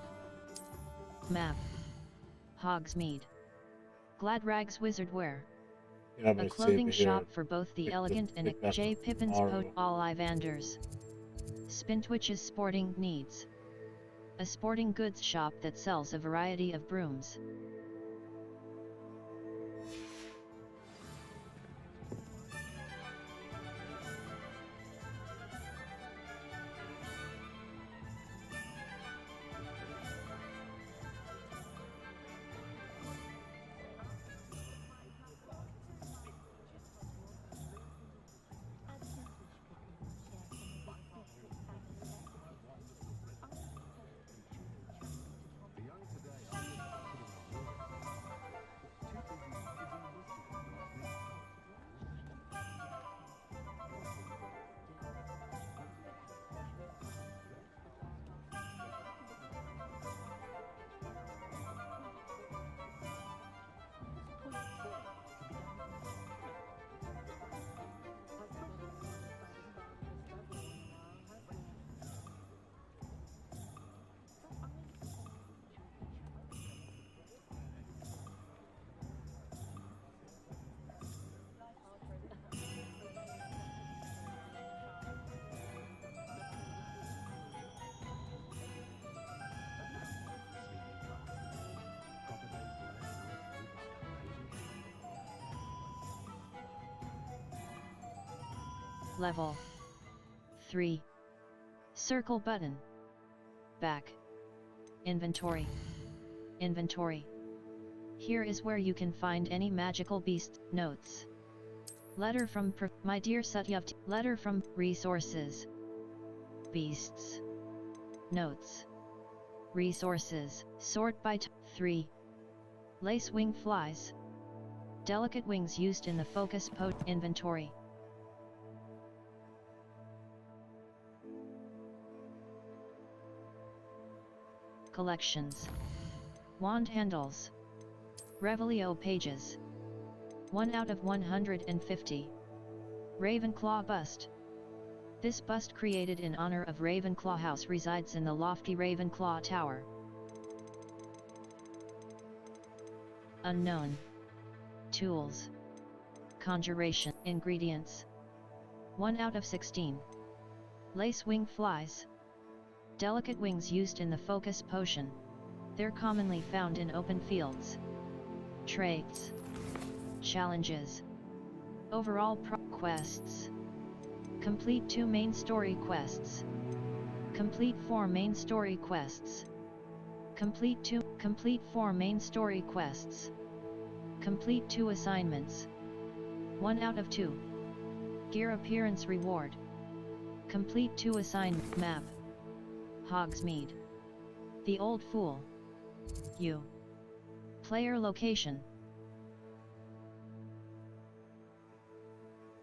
Map. Hogsmeade. Gladrag's Wizard Wear. Yeah, a clothing shop for both the elegant and J. Pippin's Ollivanders. Spintwitch's sporting needs. A sporting goods shop that sells a variety of brooms. Level 3. Circle button. Back. Inventory. Inventory. Here is where you can find any magical beast notes. Letter from my dear Satyavt. Letter from resources. Beasts. Notes. Resources. Sort by 3. Lace-wing flies. Delicate wings used in the focus inventory. Collections. Wand handles. Revelio pages. 1 out of 150. Ravenclaw bust. This bust, created in honor of Ravenclaw House, resides in the lofty Ravenclaw Tower. Unknown. Tools. Conjuration. Ingredients. 1 out of 16. Lace wing flies. Delicate wings used in the focus potion. They're commonly found in open fields. Traits. Challenges. Overall quests. Complete 2 main story quests. Complete 4 main story quests. Complete 4 main story quests. Complete 2 assignments. 1 out of 2. Gear appearance reward. Complete 2 assignment map. Hogsmeade. The Old Fool. You. Player location.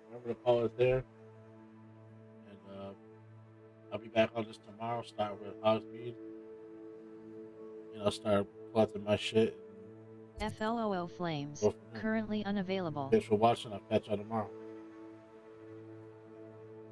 Remember to pause there. And I'll be back on this tomorrow, start with Hogsmeade. And I'll start collecting my shit. FLOO Flames, currently unavailable. Thanks for watching. I'll catch y'all tomorrow.